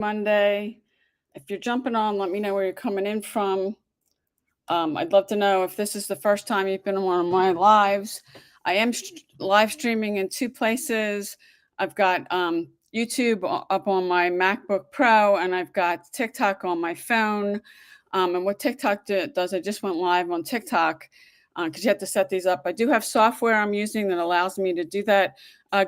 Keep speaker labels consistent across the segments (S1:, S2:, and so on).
S1: Monday. If you're jumping on, let me know where you're coming in from. I'd love to know if this is the first time you've been on one of my lives. I am live streaming in two places. I've got YouTube up on my MacBook Pro, and I've got TikTok on my phone. And what TikTok does, I just went live on TikTok because you have to set these up. I do have software I'm using that allows me to do that.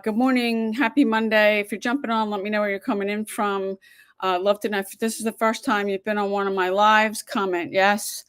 S1: Good morning, happy Monday. If you're jumping on, let me know where you're coming in from. Love to know if this is the first time you've been on one of my lives. Comment yes.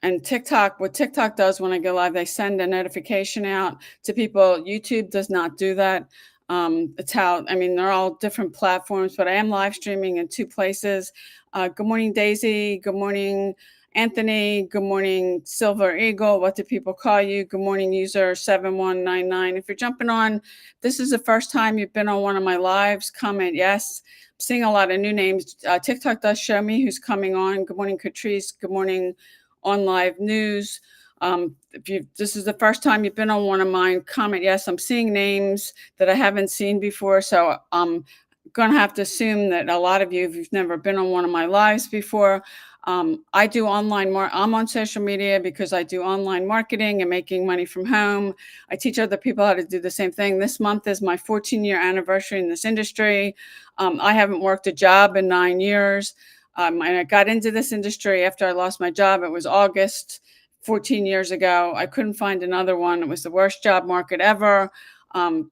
S1: And TikTok, what TikTok does when I go live, they send a notification out to people. YouTube does not do that. It's how, I mean, they're all different platforms, but I am live streaming in two places. Good morning, Daisy. Good morning, Anthony. Good morning, Silver Eagle. What do people call you? Good morning, user 7199. If you're jumping on, this is the first time you've been on one of my lives, comment yes. I'm seeing a lot of new names. TikTok does show me who's coming on. Good morning, Catrice. Good morning, On Live News. If this is the first time you've been on one of mine, comment yes. I'm seeing names that I haven't seen before, so I'm going to have to assume that a lot of you, if you've never been on one of my lives before, I do online I'm on social media because I do online marketing and making money from home. I teach other people how to do the same thing. This month is my 14-year anniversary in this industry. I haven't worked a job in 9 years. And I got into this industry after I lost my job. It was August 14 years ago. I couldn't find another one. It was the worst job market ever.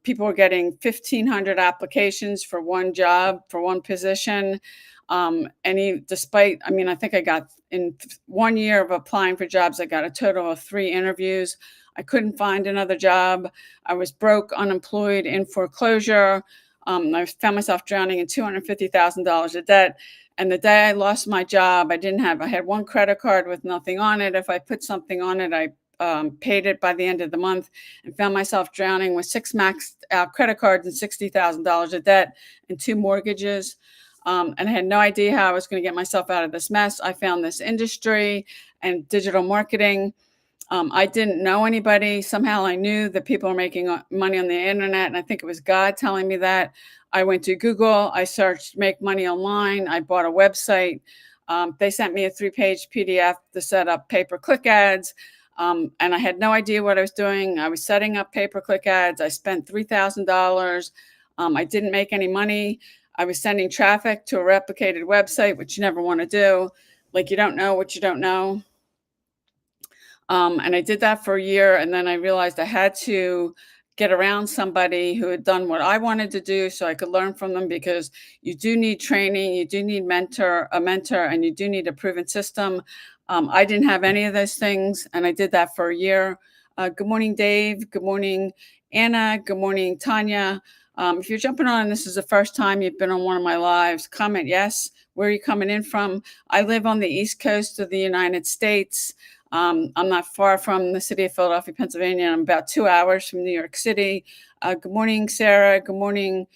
S1: People were getting 1,500 applications for one job, for one position. Despite, I mean, I think I got in 1 year of applying for jobs, I got a total of 3 interviews. I couldn't find another job. I was broke, unemployed, in foreclosure. I found myself drowning in $250,000 of debt. And the day I lost my job, I had one credit card with nothing on it. If I put something on it, I paid it by the end of the month and found myself drowning with 6 maxed out credit cards and $60,000 of debt and 2 mortgages. And I had no idea how I was going to get myself out of this mess. I found this industry and digital marketing. I didn't know anybody. Somehow I knew that people are making money on the internet, and I think it was God telling me that. I went to Google. I searched make money online. I bought a website. They sent me a 3-page PDF to set up pay-per-click ads. And I had no idea what I was doing. I was setting up pay-per-click ads. I spent $3,000. I didn't make any money. I was sending traffic to a replicated website, which you never want to do. Like, you don't know what you don't know. And I did that for a year, and then I realized I had to get around somebody who had done what I wanted to do so I could learn from them, because you do need training, you do need a mentor, and you do need a proven system. I didn't have any of those things, and I did that for a year. Good morning, Dave. Good morning, Anna. Good morning, Tanya. If you're jumping on, this is the first time you've been on one of my lives, comment yes. Where are you coming in from? I live on the East Coast of the United States. I'm not far from the city of Philadelphia, Pennsylvania. I'm about 2 hours from New York City. Good morning, Sarah. Good morning,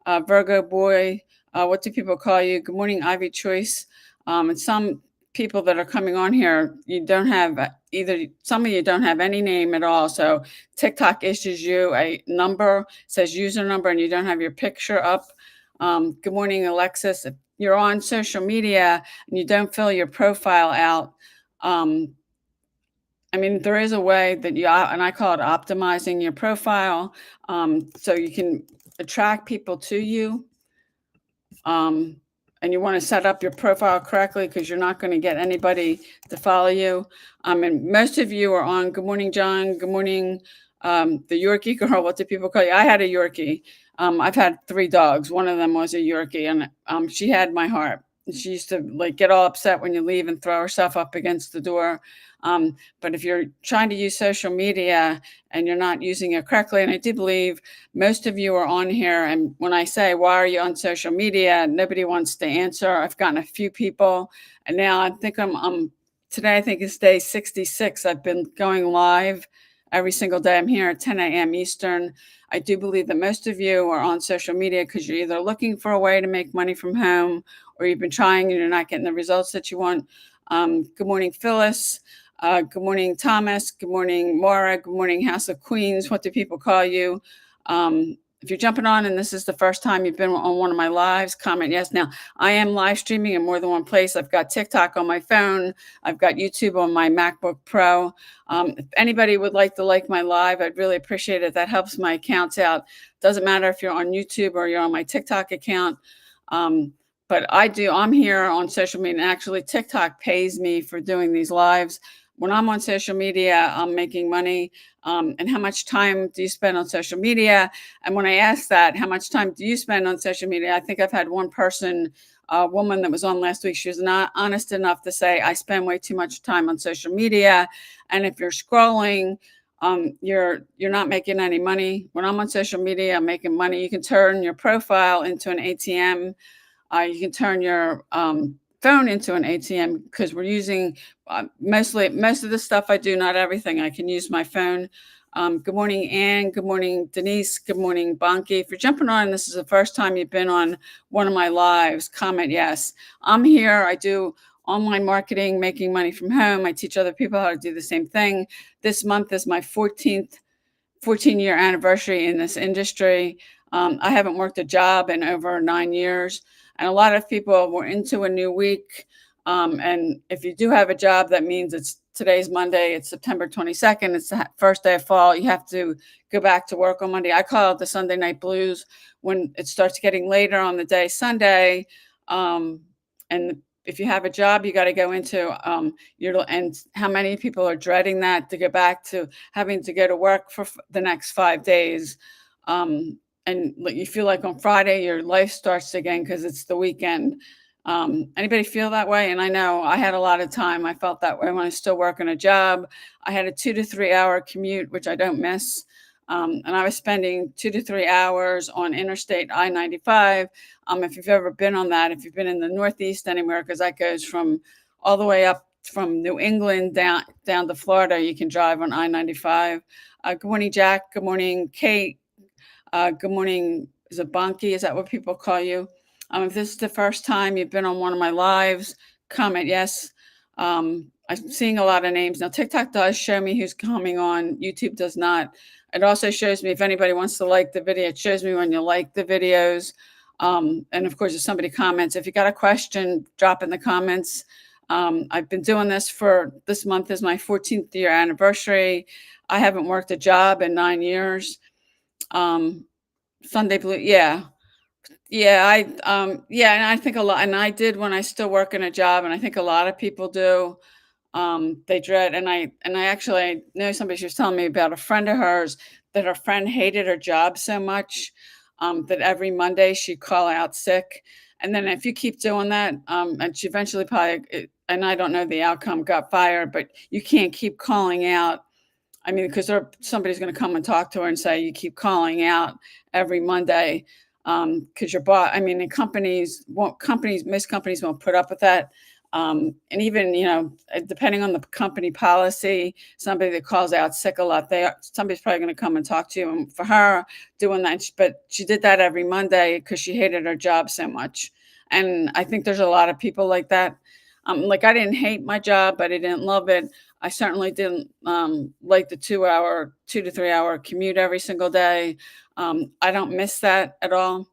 S1: Virgo Boy. What do people call you? Good morning, Ivy Choice. And some people that are coming on here, you don't have some of you don't have any name at all. So TikTok issues you a number, says user number, and you don't have your picture up. Good morning, Alexis. If you're on social media and you don't fill your profile out, I mean, there is a way that and I call it optimizing your profile, so you can attract people to you. And you want to set up your profile correctly, because you're not going to get anybody to follow you. And most of you are on. Good morning, John. Good morning, the Yorkie girl. What do people call you? I had a Yorkie. I've had 3 dogs. One of them was a Yorkie, and she had my heart. She used to get all upset when you leave and throw herself up against the door. But if you're trying to use social media and you're not using it correctly, and I do believe most of you are on here, and when I say, why are you on social media? Nobody wants to answer. I've gotten a few people, and now I think today I think it's day 66. I've been going live every single day. I'm here at 10 a.m. Eastern. I do believe that most of you are on social media because you're either looking for a way to make money from home, or you've been trying and you're not getting the results that you want. Good morning, Phyllis. Good morning, Thomas. Good morning, Maura. Good morning, House of Queens. What do people call you? If you're jumping on and this is the first time you've been on one of my lives, comment yes. Now, I am live streaming in more than one place. I've got TikTok on my phone. I've got YouTube on my MacBook Pro. If anybody would like my live, I'd really appreciate it. That helps my accounts out. Doesn't matter if you're on YouTube or you're on my TikTok account. But I'm here on social media. And actually, TikTok pays me for doing these lives. When I'm on social media, I'm making money. And how much time do you spend on social media? And when I asked that, how much time do you spend on social media? I think I've had one person, a woman that was on last week, she was not honest enough to say, I spend way too much time on social media. And if you're scrolling, you're not making any money. When I'm on social media, I'm making money. You can turn your profile into an ATM. You can turn your phone into an ATM because we're using most of the stuff I do, not everything. I can use my phone. Good morning, Ann. Good morning, Denise. Good morning, Bonky. If you're jumping on, this is the first time you've been on one of my lives, comment yes. I'm here. I do online marketing, making money from home. I teach other people how to do the same thing. This month is my 14-year anniversary in this industry. I haven't worked a job in over 9 years. And a lot of people were into a new week. And if you do have a job, that means today's Monday, it's September 22nd. It's the first day of fall. You have to go back to work on Monday. I call it the Sunday night blues when it starts getting later on the day, Sunday. And if you have a job, you got to go into and how many people are dreading that to go back to having to go to work for the next 5 days. And you feel like on Friday your life starts again because it's the weekend. Anybody feel that way? And I know I had a lot of time. I felt that way when I was still working a job. I had a 2 to 3 hour commute, which I don't miss. And I was spending 2 to 3 hours on Interstate I-95. If you've ever been on that, if you've been in the Northeast anywhere, because that goes from all the way up from New England down to Florida, you can drive on I-95. Good morning, Jack. Good morning, Kate. Good morning. Is it Bonky? Is that what people call you? If this is the first time you've been on one of my lives, comment yes. I'm seeing a lot of names. Now, TikTok does show me who's coming on. YouTube does not. It also shows me if anybody wants to like the video. It shows me when you like the videos. And of course, if somebody comments, if you got a question, drop in the comments. I've been doing this month is my 14th year anniversary. I haven't worked a job in 9 years. Sunday blue, yeah. And I think a lot, and I did when I still work in a job, and I think a lot of people do. They dread, and I actually know somebody, she was telling me about a friend of hers that her friend hated her job so much that every Monday she'd call out sick. And then if you keep doing that, and she eventually and I don't know the outcome, got fired, but you can't keep calling out. I mean, because somebody's going to come and talk to her and say, you keep calling out every Monday because your boss, I mean, most companies won't put up with that. And even, depending on the company policy, somebody that calls out sick a lot, somebody's probably going to come and talk to you. And for her doing that, but she did that every Monday because she hated her job so much. And I think there's a lot of people like that. Like I didn't hate my job, but I didn't love it. I certainly didn't like the 2 to 3 hour commute every single day. I don't miss that at all.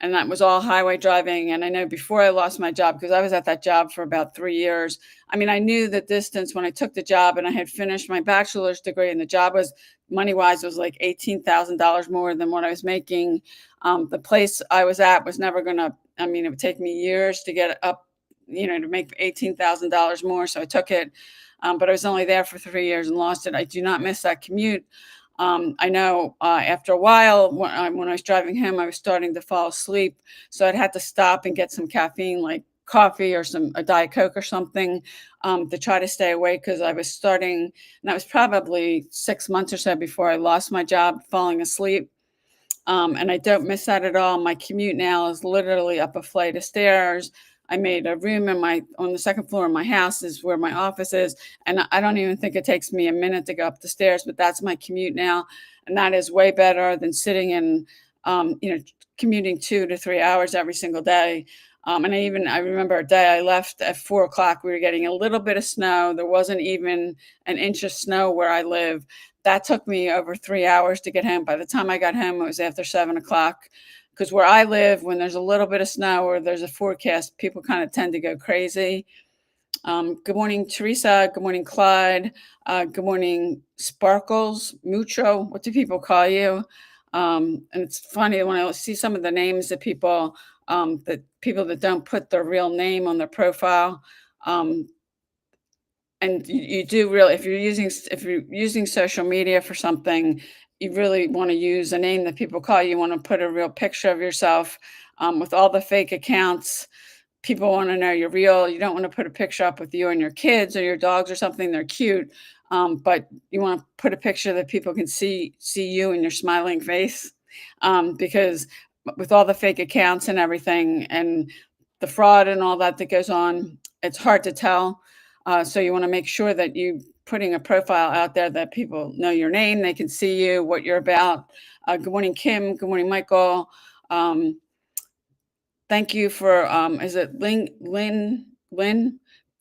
S1: And that was all highway driving. And I know before I lost my job, because I was at that job for about 3 years, I mean, I knew the distance when I took the job and I had finished my bachelor's degree and the job was money-wise was like $18,000 more than what I was making. The place I was at was never going to, it would take me years to get up, to make $18,000 more. So I took it. But I was only there for 3 years and lost it. I do not miss that commute. I know after a while, when I was driving home, I was starting to fall asleep. So I'd have to stop and get some caffeine, like coffee or a Diet Coke or something to try to stay awake because I was starting, and that was probably 6 months or so before I lost my job, falling asleep. And I don't miss that at all. My commute now is literally up a flight of stairs. I made a room on the second floor of my house is where my office is. And I don't even think it takes me a minute to go up the stairs, but that's my commute now. And that is way better than sitting and, commuting 2 to 3 hours every single day. And I remember a day I left at 4 o'clock, we were getting a little bit of snow. There wasn't even an inch of snow where I live. That took me over 3 hours to get home. By the time I got home, it was after 7 o'clock. Because where I live, when there's a little bit of snow or there's a forecast, people kind of tend to go crazy. Good morning, Teresa. Good morning, Clyde. Good morning, Sparkles, Mucho. What do people call you? And it's funny when I see some of the names that people that don't put their real name on their profile. Um, and you do really, if you're using social media for something, you really want to use a name that people call you. You want to put a real picture of yourself. With all the fake accounts, people want to know you're real. You don't want to put a picture up with you and your kids or your dogs or something. They're cute, but you want to put a picture that people can see you and your smiling face, because with all the fake accounts and everything and the fraud and all that that goes on, it's hard to tell. So you want to make sure that you putting a profile out there that people know your name, they can see you, what you're about. Good morning, Kim. Good morning, Michael. Thank you for, is it Lynn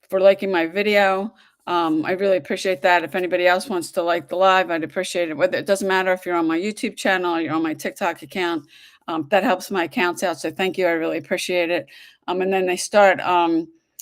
S1: for liking my video. I really appreciate that. If anybody else wants to like the live, I'd appreciate it. Whether it doesn't matter if you're on my YouTube channel or you're on my TikTok account, that helps my accounts out. So thank you. I really appreciate it. And then they start,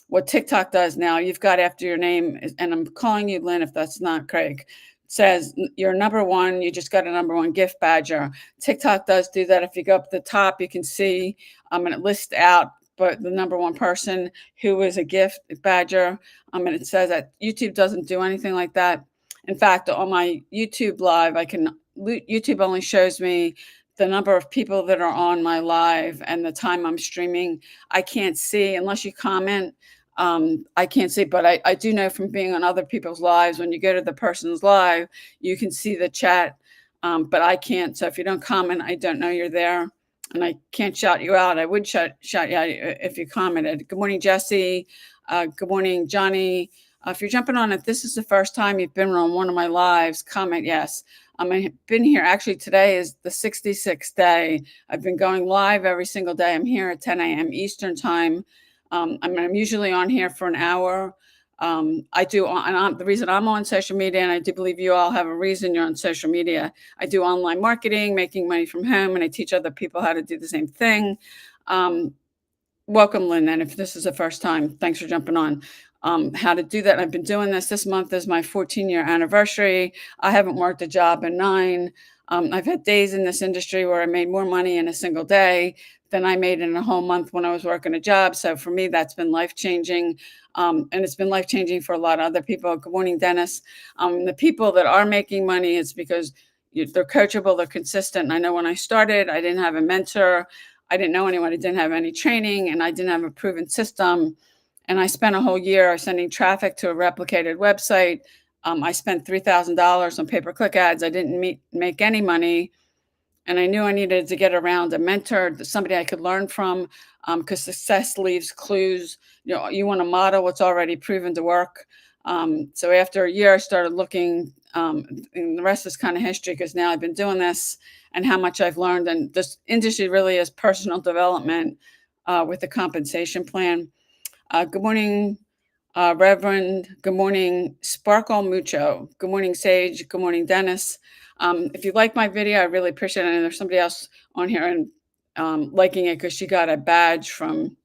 S1: what TikTok does now, you've got after your name, and I'm calling you Lynn if that's not Craig, says you're number one, you just got a number one gift badger. TikTok does do that. If you go up the top, you can see, and it lists out, but the number one person who is a gift badger. And it says that YouTube doesn't do anything like that. In fact, on my YouTube live, YouTube only shows me the number of people that are on my live and the time I'm streaming. I can't see unless you comment. I can't see, but I do know from being on other people's lives, when you go to the person's live, you can see the chat, but I can't. So if you don't comment, I don't know you're there, and I can't shout you out. I would shout you out if you commented. Good morning, Jesse. Good morning, Johnny. If you're jumping on, if this is the first time you've been on one of my lives, comment yes. I've been here. Actually, today is the 66th day. I've been going live every single day. I'm here at 10 a.m. Eastern time. I'm usually on here for an hour. The reason I'm on social media, and I do believe you all have a reason you're on social media. I do online marketing, making money from home, and I teach other people how to do the same thing. Welcome, Lynn. And if this is the first time, thanks for jumping on. How to do that. I've been doing this. This month is my 14-year anniversary. I haven't worked a job in 9. I've had days in this industry where I made more money in a single day than I made in a whole month when I was working a job. So for me, that's been life-changing. And it's been life-changing for a lot of other people. Good morning, Dennis. The people that are making money, it's because they're coachable, they're consistent. And I know when I started, I didn't have a mentor. I didn't know anyone. I didn't have any training, and I didn't have a proven system. And I spent a whole year sending traffic to a replicated website. I spent $3,000 on pay-per-click ads. I didn't make any money. And I knew I needed to get around a mentor, somebody I could learn from, because success leaves clues. You want to model what's already proven to work. So after a year, I started looking, and the rest is kind of history, because now I've been doing this and how much I've learned. And this industry really is personal development with a compensation plan. Good morning, Reverend. Good morning, Sparkle Mucho. Good morning, Sage. Good morning, Dennis. If you like my video, I really appreciate it. And there's somebody else on here and liking it because she got a badge from,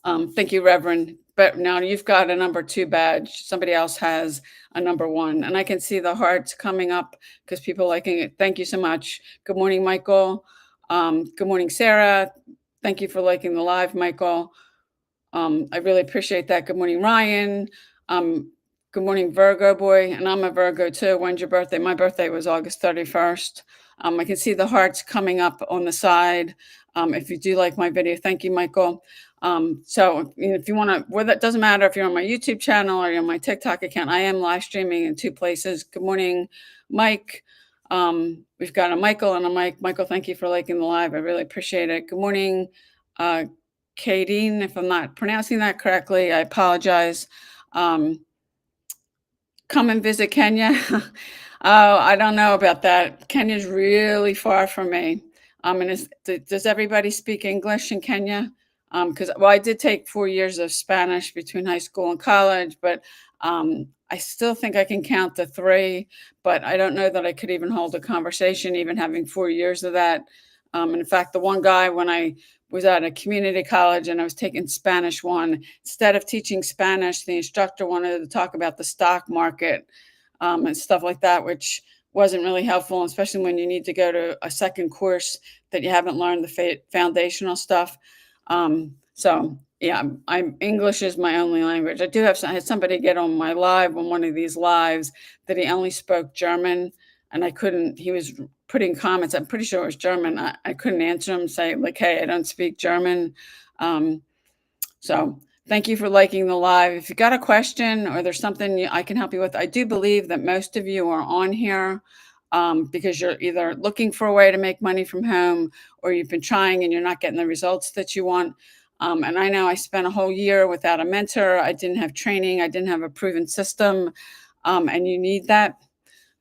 S1: thank you, Reverend. But now you've got a number 2 badge. Somebody else has a number 1. And I can see the hearts coming up because people liking it. Thank you so much. Good morning, Michael. Good morning, Sarah. Thank you for liking the live, Michael. I really appreciate that. Good morning, Ryan. Good morning, Virgo boy. And I'm a Virgo too. When's your birthday? My birthday was August 31st. I can see the hearts coming up on the side. If you do like my video, thank you, Michael. So if you want to, that doesn't matter if you're on my YouTube channel or you're on my TikTok account, I am live streaming in 2 places. Good morning, Mike. We've got a Michael and a Mike. Michael, thank you for liking the live. I really appreciate it. Good morning, Kadeen. If I'm not pronouncing that correctly, I apologize. Come and visit Kenya. Oh, I don't know about that. Kenya's really far from me. And does everybody speak English in Kenya? Because well, I did take 4 years of Spanish between high school and college, but I still think I can count to three. But I don't know that I could even hold a conversation, even having 4 years of that. And in fact, the one guy when I was at a community college and I was taking Spanish one, instead of teaching Spanish, the instructor wanted to talk about the stock market and stuff like that, which wasn't really helpful, especially when you need to go to a second course that you haven't learned the foundational stuff. So yeah, I'm English is my only language. I do have I had somebody get on my live on one of these lives that he only spoke German, and I couldn't. He was putting comments. I'm pretty sure it was German. I couldn't answer him, say like, "Hey, I don't speak German." Um, so thank you for liking the live. If you got a question or there's something I can help you with, I do believe that most of you are on here because you're either looking for a way to make money from home or you've been trying and you're not getting the results that you want. And I know I spent a whole year without a mentor. I didn't have training. I didn't have a proven system. And you need that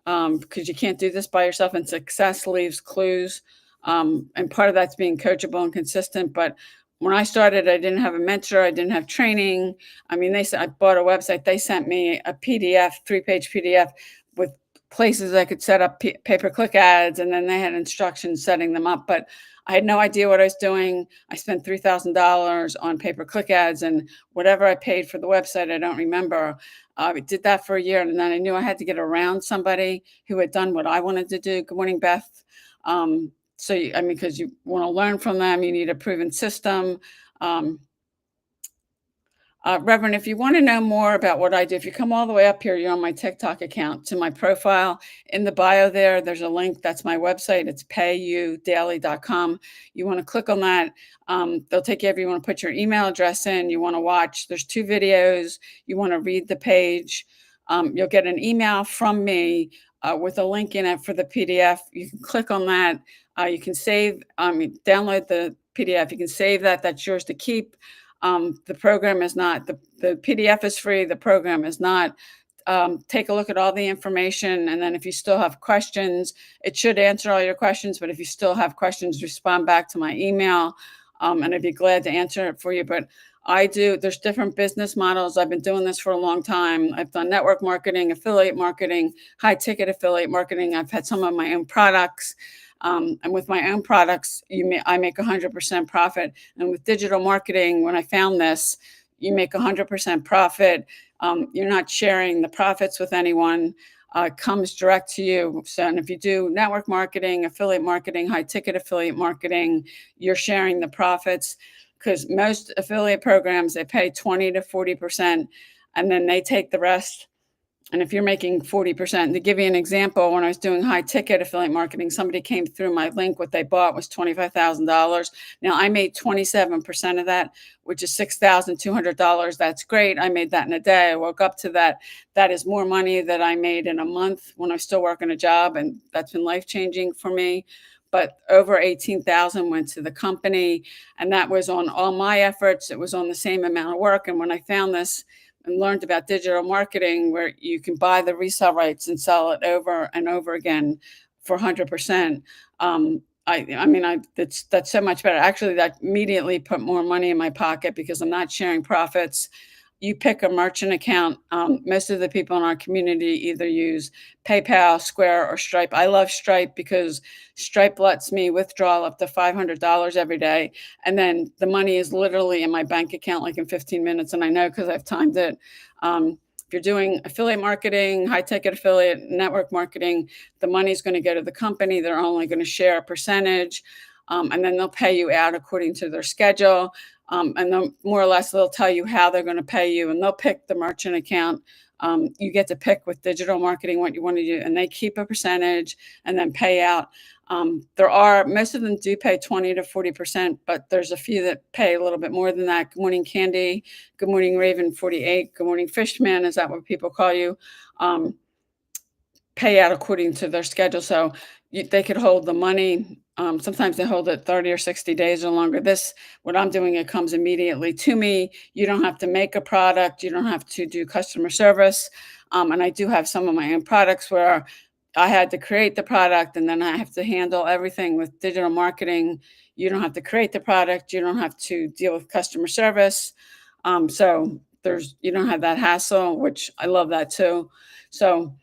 S1: because you can't do this by yourself, and success leaves clues. And part of that's being coachable and consistent. But when I started, I didn't have a mentor, I didn't have training. I mean, they said I bought a website. They sent me a PDF, 3-page PDF with places I could set up pay-per-click ads, and then they had instructions setting them up. But I had no idea what I was doing. I spent $3,000 on pay-per-click ads, and whatever I paid for the website, I don't remember. I did that for a year, and then I knew I had to get around somebody who had done what I wanted to do. Good morning, Beth. So, I mean, because you want to learn from them, you need a proven system. Um, Reverend, if you want to know more about what I do, if you come all the way up here, you're on my TikTok account to my profile. In the bio there's a link. That's my website. It's payudaily.com. You want to click on that. They'll take you if you want to put your email address in. You want to watch. There's 2 videos. You want to read the page. You'll get an email from me with a link in it for the PDF. You can click on that. You can save, download the PDF. You can save that. That's yours to keep. The program is not, the PDF is free. The program is not. Take a look at all the information. And then if you still have questions, it should answer all your questions. But if you still have questions, respond back to my email. And I'd be glad to answer it for you. But there's different business models. I've been doing this for a long time. I've done network marketing, affiliate marketing, high ticket affiliate marketing. I've had some of my own products. And with my own products, I make 100% profit. And with digital marketing, when I found this, you make 100% profit. You're not sharing the profits with anyone. It comes direct to you. So, and if you do network marketing, affiliate marketing, high ticket affiliate marketing, you're sharing the profits because most affiliate programs, they pay 20 to 40%, and then they take the rest. And if you're making 40%, to give you an example, when I was doing high ticket affiliate marketing, somebody came through my link. What they bought was $25,000. Now I made 27% of that, which is $6,200. That's great. I made that in a day. I woke up to that. That is more money that I made in a month when I was still working a job. And that's been life-changing for me. But over 18,000 went to the company. And that was on all my efforts. It was on the same amount of work. And when I found this, and learned about digital marketing where you can buy the resale rights and sell it over and over again for 100%. That's so much better. Actually, that immediately put more money in my pocket because I'm not sharing profits. You pick a merchant account. Most of the people in our community either use PayPal, Square, or Stripe. I love Stripe because Stripe lets me withdraw up to $500 every day. And then the money is literally in my bank account like in 15 minutes. And I know because I've timed it. If you're doing affiliate marketing, high ticket affiliate, network marketing, the money is going to go to the company. They're only going to share a percentage. And then they'll pay you out according to their schedule. And then more or less they'll tell you how they're going to pay you, and they'll pick the merchant account. You get to pick with digital marketing what you want to do, and they keep a percentage and then pay out. Most of them do pay 20 to 40%, but there's a few that pay a little bit more than that. Good morning, Candy. Good morning, Raven 48. Good morning, Fishman. Is that what people call you? Pay out according to their schedule. So they could hold the money. Sometimes they hold it 30 or 60 days or longer. What I'm doing, it comes immediately to me. You don't have to make a product. You don't have to do customer service. And I do have some of my own products where I had to create the product and then I have to handle everything with digital marketing. You don't have to create the product, you don't have to deal with customer service. So you don't have that hassle, which I love that too. So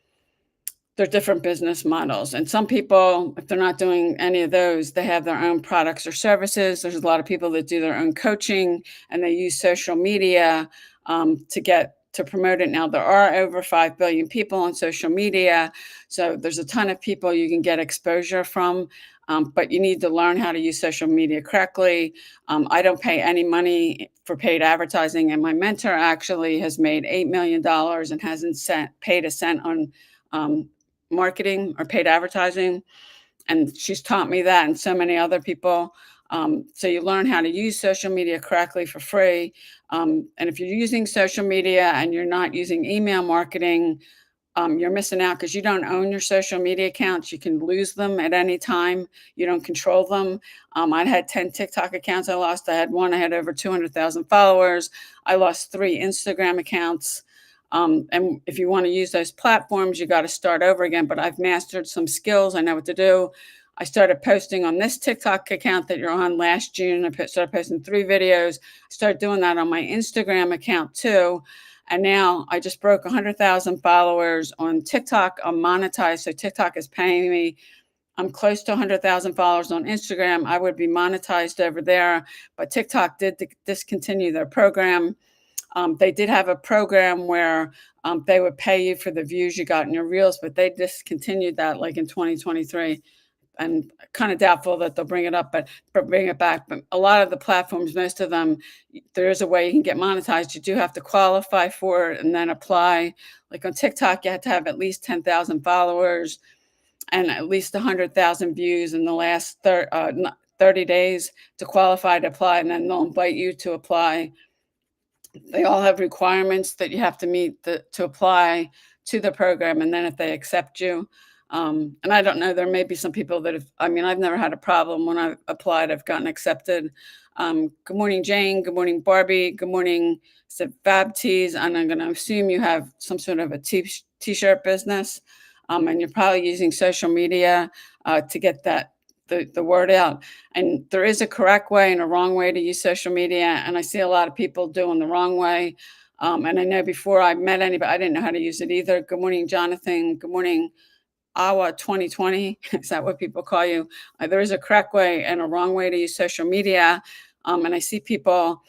S1: they're different business models. And some people, if they're not doing any of those, they have their own products or services. There's a lot of people that do their own coaching and they use social media to promote it. Now there are over 5 billion people on social media, so there's a ton of people you can get exposure from. But you need to learn how to use social media correctly. I don't pay any money for paid advertising, and my mentor actually has made $8 million and hasn't paid a cent on um, marketing or paid advertising. And she's taught me that and so many other people. So you learn how to use social media correctly for free. And if you're using social media and you're not using email marketing, you're missing out because you don't own your social media accounts. You can lose them at any time. You don't control them. I had 10 TikTok accounts I lost. I had one, I had over 200,000 followers. I lost 3 Instagram accounts. And if you want to use those platforms, you got to start over again. But I've mastered some skills. I know what to do. I started posting on this TikTok account that you're on last June. I started posting 3 videos. I started doing that on my Instagram account too. And now I just broke 100,000 followers on TikTok. I'm monetized. So TikTok is paying me. I'm close to 100,000 followers on Instagram. I would be monetized over there. But TikTok did discontinue their program. They did have a program where they would pay you for the views you got in your reels, but they discontinued that like in 2023. And kind of doubtful that they'll bring it up, but bring it back. But a lot of the platforms, most of them, there is a way you can get monetized. You do have to qualify for it and then apply. Like on TikTok, you have to have at least 10,000 followers and at least 100,000 views in the last 30 days to qualify to apply, and then they'll invite you to apply. They all have requirements that you have to meet to apply to the program, and then if they accept you, and I don't know, there may be some people that have. I mean, I've never had a problem when I've applied. I've gotten accepted. Good morning, Jane. Good morning, Barbie. Good morning, Fab Tees. And I'm going to assume you have some sort of a t-shirt business, and you're probably using social media to get the word out. And there is a correct way and a wrong way to use social media. And I see a lot of people doing the wrong way. And I know before I met anybody, I didn't know how to use it either. Good morning, Jonathan. Good morning, Awa 2020. Is that what people call you? There is a correct way and a wrong way to use social media. And I see people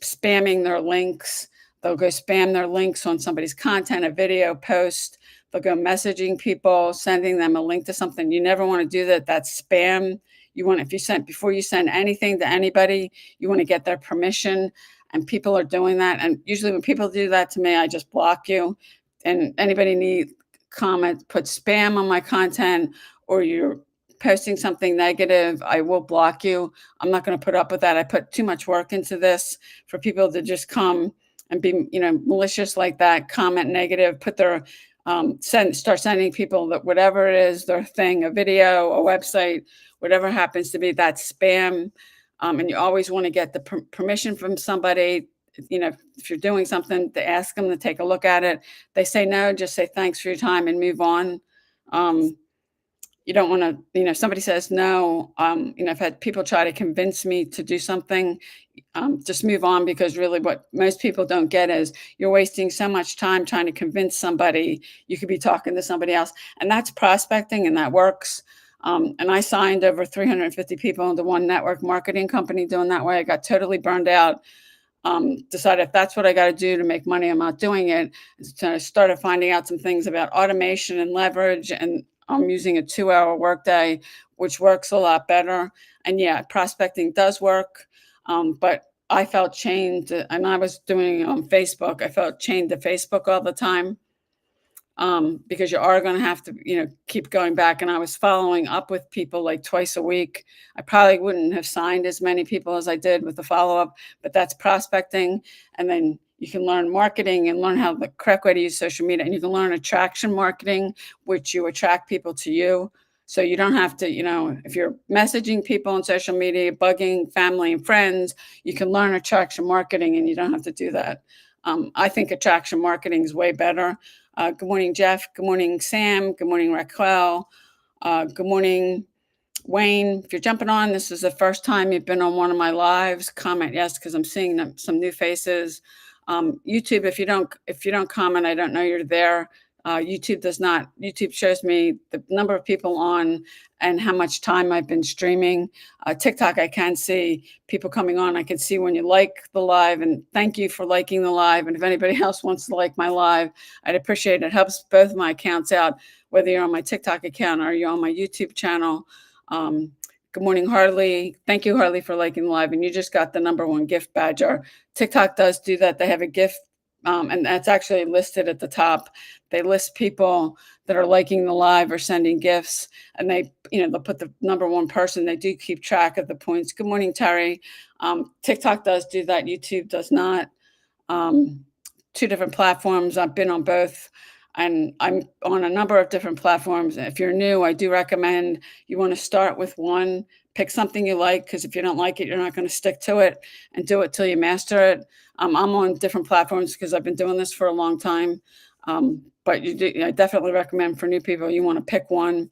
S1: spamming their links. They'll go spam their links on somebody's content, a video post. They'll go messaging people, sending them a link to something. You never want to do that. That's spam. You want, if you send, before you send anything to anybody, you want to get their permission. And people are doing that. And usually when people do that to me, I just block you. And anybody need comment, put spam on my content, or you're posting something negative, I will block you. I'm not going to put up with that. I put too much work into this for people to just come and be, malicious like that, comment negative, put their start sending people that whatever it is, their thing, a video, a website, whatever happens to be, that's spam. And you always want to get the permission from somebody. If you're doing something, to ask them to take a look at it. They say no, just say thanks for your time and move on. You don't want to, if somebody says no, I've had people try to convince me to do something. Just move on, because really what most people don't get is you're wasting so much time trying to convince somebody. You could be talking to somebody else, and that's prospecting, and that works. And I signed over 350 people into one network marketing company doing that way. I got totally burned out. Decided if that's what I got to do to make money, I'm not doing it. So I started finding out some things about automation and leverage, and I'm using a 2-hour workday, which works a lot better. And yeah, prospecting does work. But I felt chained, and I was doing on Facebook. I felt chained to Facebook all the time. Because you are going to have to, keep going back. And I was following up with people like twice a week. I probably wouldn't have signed as many people as I did with the follow-up, but that's prospecting. And then you can learn marketing and learn how the correct way to use social media. And you can learn attraction marketing, which you attract people to you. So you don't have to, if you're messaging people on social media, bugging family and friends, you can learn attraction marketing and you don't have to do that. I think attraction marketing is way better. Good morning, Jeff. Good morning, Sam. Good morning, Raquel. Good morning, Wayne. If you're jumping on, this is the first time you've been on one of my lives. Comment yes, because I'm seeing some new faces. YouTube, if you don't comment, I don't know you're there. YouTube does not. YouTube shows me the number of people on and how much time I've been streaming. TikTok, I can see people coming on. I can see when you like the live, and thank you for liking the live. And if anybody else wants to like my live, I'd appreciate it. It helps both my accounts out, whether you're on my TikTok account or you're on my YouTube channel. Good morning, Harley. Thank you, Harley, for liking the live. And you just got the #1 gift badge. TikTok does do that. They have a gift, and that's actually listed at the top. They list people that are liking the live or sending gifts, and they'll put the #1 person. They do keep track of the points. Good morning, Terry. TikTok does do that. YouTube does not. Two different platforms. I've been on both, and I'm on a number of different platforms. If you're new, I do recommend you want to start with one, pick something you like, because if you don't like it, you're not going to stick to it, and do it till you master it. I'm on different platforms because I've been doing this for a long time. But I definitely recommend for new people, you want to pick one.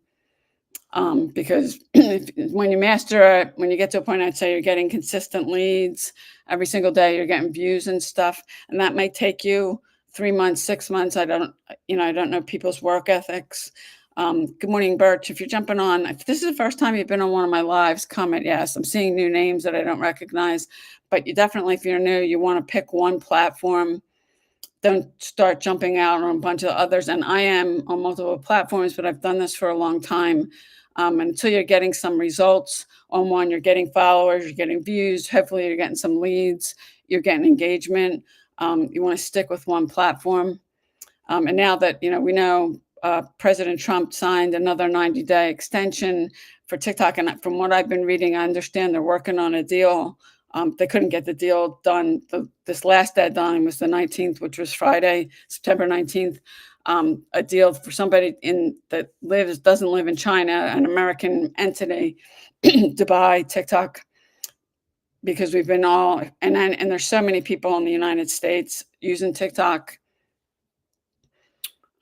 S1: Because when you master it, when you get to a point, I'd say you're getting consistent leads every single day, you're getting views and stuff, and that may take you 3 months, 6 months. I don't know people's work ethics. Good morning, Birch. If you're jumping on, if this is the first time you've been on one of my lives, comment yes. I'm seeing new names that I don't recognize, but you definitely, if you're new, you want to pick one platform. Don't start jumping out on a bunch of others. And I am on multiple platforms, but I've done this for a long time. Until you're getting some results on one, you're getting followers, you're getting views, hopefully you're getting some leads, you're getting engagement. You want to stick with one platform. And now that we know President Trump signed another 90-day extension for TikTok, and from what I've been reading, I understand they're working on a deal. They couldn't get the deal done. This last deadline was the 19th, which was Friday, September 19th. A deal for somebody that doesn't live in China, an American entity, to buy TikTok, because we've been and there's so many people in the United States using TikTok.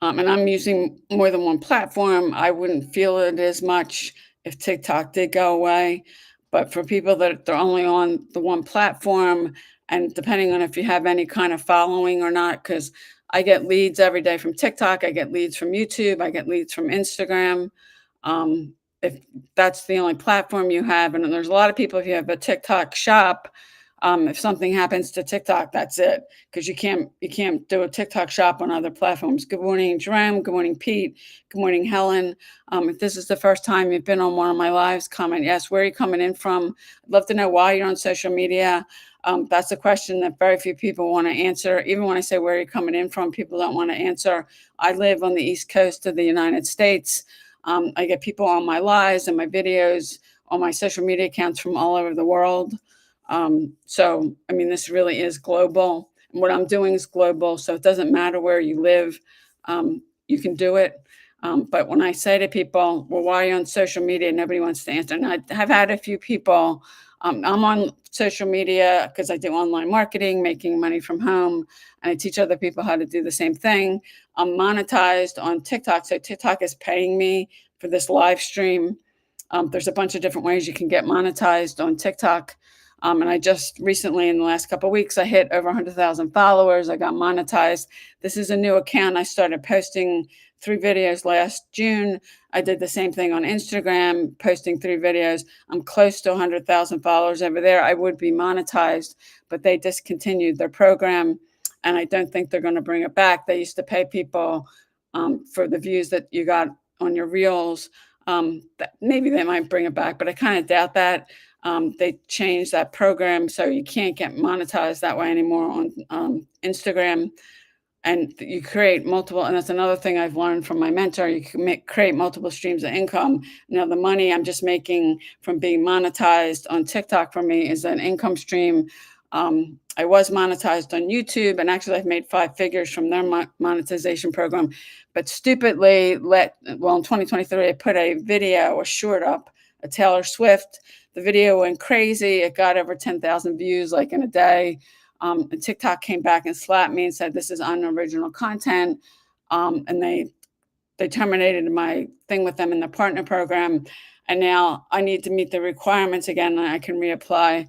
S1: And I'm using more than one platform. I wouldn't feel it as much if TikTok did go away. But for people that they're only on the one platform, and depending on if you have any kind of following or not, because I get leads every day from TikTok, I get leads from YouTube, I get leads from Instagram. If that's the only platform you have, and there's a lot of people, if you have a TikTok shop, if something happens to TikTok, that's it, because you can't do a TikTok shop on other platforms. Good morning, Jerome. Good morning, Pete. Good morning, Helen. If this is the first time you've been on one of my lives, comment yes. Where are you coming in from? I'd love to know why you're on social media. That's a question that very few people want to answer. Even when I say where are you coming in from, people don't want to answer. I live on the East Coast of the United States. I get people on my lives and my videos on my social media accounts from all over the world. So, this really is global. And what I'm doing is global. So it doesn't matter where you live. You can do it. But when I say to people, well, why are you on social media? Nobody wants to answer. And I have had a few people. I'm on social media because I do online marketing, making money from home, and I teach other people how to do the same thing. I'm monetized on TikTok. So TikTok is paying me for this live stream. There's a bunch of different ways you can get monetized on TikTok. And I just recently, in the last couple of weeks, I hit over 100,000 followers. I got monetized. This is a new account. I started posting 3 videos last June. I did the same thing on Instagram, posting 3 videos. I'm close to 100,000 followers over there. I would be monetized, but they discontinued their program, and I don't think they're going to bring it back. They used to pay people for the views that you got on your reels. Maybe they might bring it back, but I kind of doubt that. They changed that program, so you can't get monetized that way anymore on Instagram. And you create multiple, and that's another thing I've learned from my mentor. You can create multiple streams of income. Now, the money I'm just making from being monetized on TikTok for me is an income stream. I was monetized on YouTube, and actually I've made 5 figures from their monetization program. But stupidly, in 2023, I put a short up, a Taylor Swift. The video went crazy. It got over 10,000 views like in a day. And TikTok came back and slapped me and said, this is unoriginal content. And they terminated my thing with them in the partner program. And now I need to meet the requirements again, and I can reapply.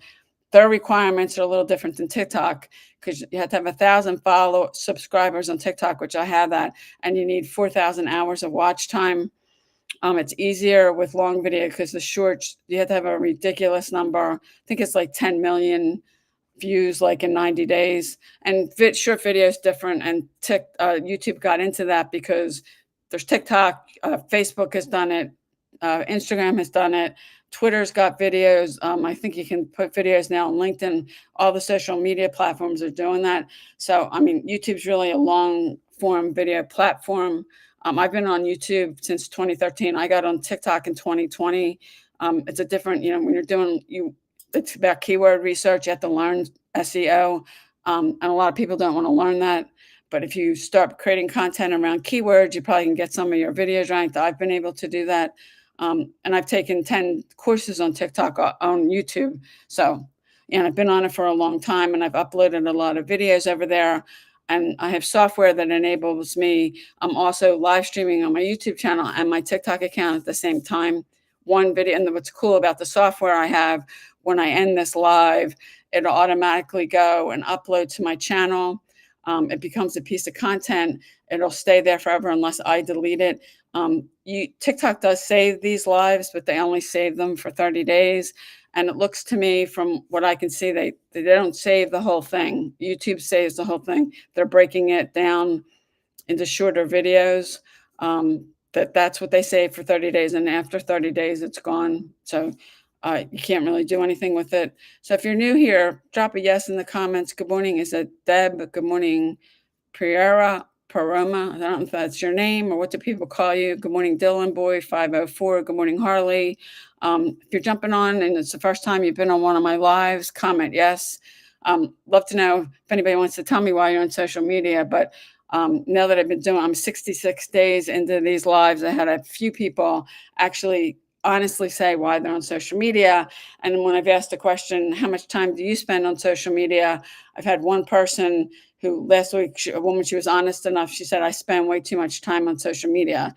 S1: Their requirements are a little different than TikTok, because you have to have 1,000 follow subscribers on TikTok, which I have that, and you need 4,000 hours of watch time. It's easier with long video because the shorts, you have to have a ridiculous number. I think it's like 10 million views like in 90 days. And short video is different. And YouTube got into that because there's TikTok, Facebook has done it, Instagram has done it, Twitter's got videos. I think you can put videos now on LinkedIn. All the social media platforms are doing that. So, I mean, YouTube's really a long form video platform. I've been on YouTube since 2013. I got on TikTok in 2020. It's a different, when you're doing, it's about keyword research. You have to learn SEO. And a lot of people don't want to learn that. But if you start creating content around keywords, you probably can get some of your videos ranked. I've been able to do that. And I've taken 10 courses on TikTok on YouTube. So, I've been on it for a long time, and I've uploaded a lot of videos over there. And I have software that enables me. I'm also live streaming on my YouTube channel and my TikTok account at the same time. One video, and what's cool about the software I have, when I end this live, it'll automatically go and upload to my channel. It becomes a piece of content. It'll stay there forever unless I delete it. TikTok does save these lives, but they only save them for 30 days. And it looks to me, from what I can see, they don't save the whole thing. YouTube saves the whole thing. They're breaking it down into shorter videos. That's what they save for 30 days. And after 30 days, it's gone. So you can't really do anything with it. So if you're new here, drop a yes in the comments. Good morning. Is it Deb? Good morning, Paroma. I don't know if that's your name or what do people call you. Good morning, Dylan Boy 504. Good morning, Harley. If you're jumping on and it's the first time you've been on one of my lives, comment yes. Love to know if anybody wants to tell me why you're on social media. But now that I'm 66 days into these lives, I had a few people actually honestly say why they're on social media. And when I've asked the question, how much time do you spend on social media? I've had one person who last week, a woman, she was honest enough. She said, I spend way too much time on social media.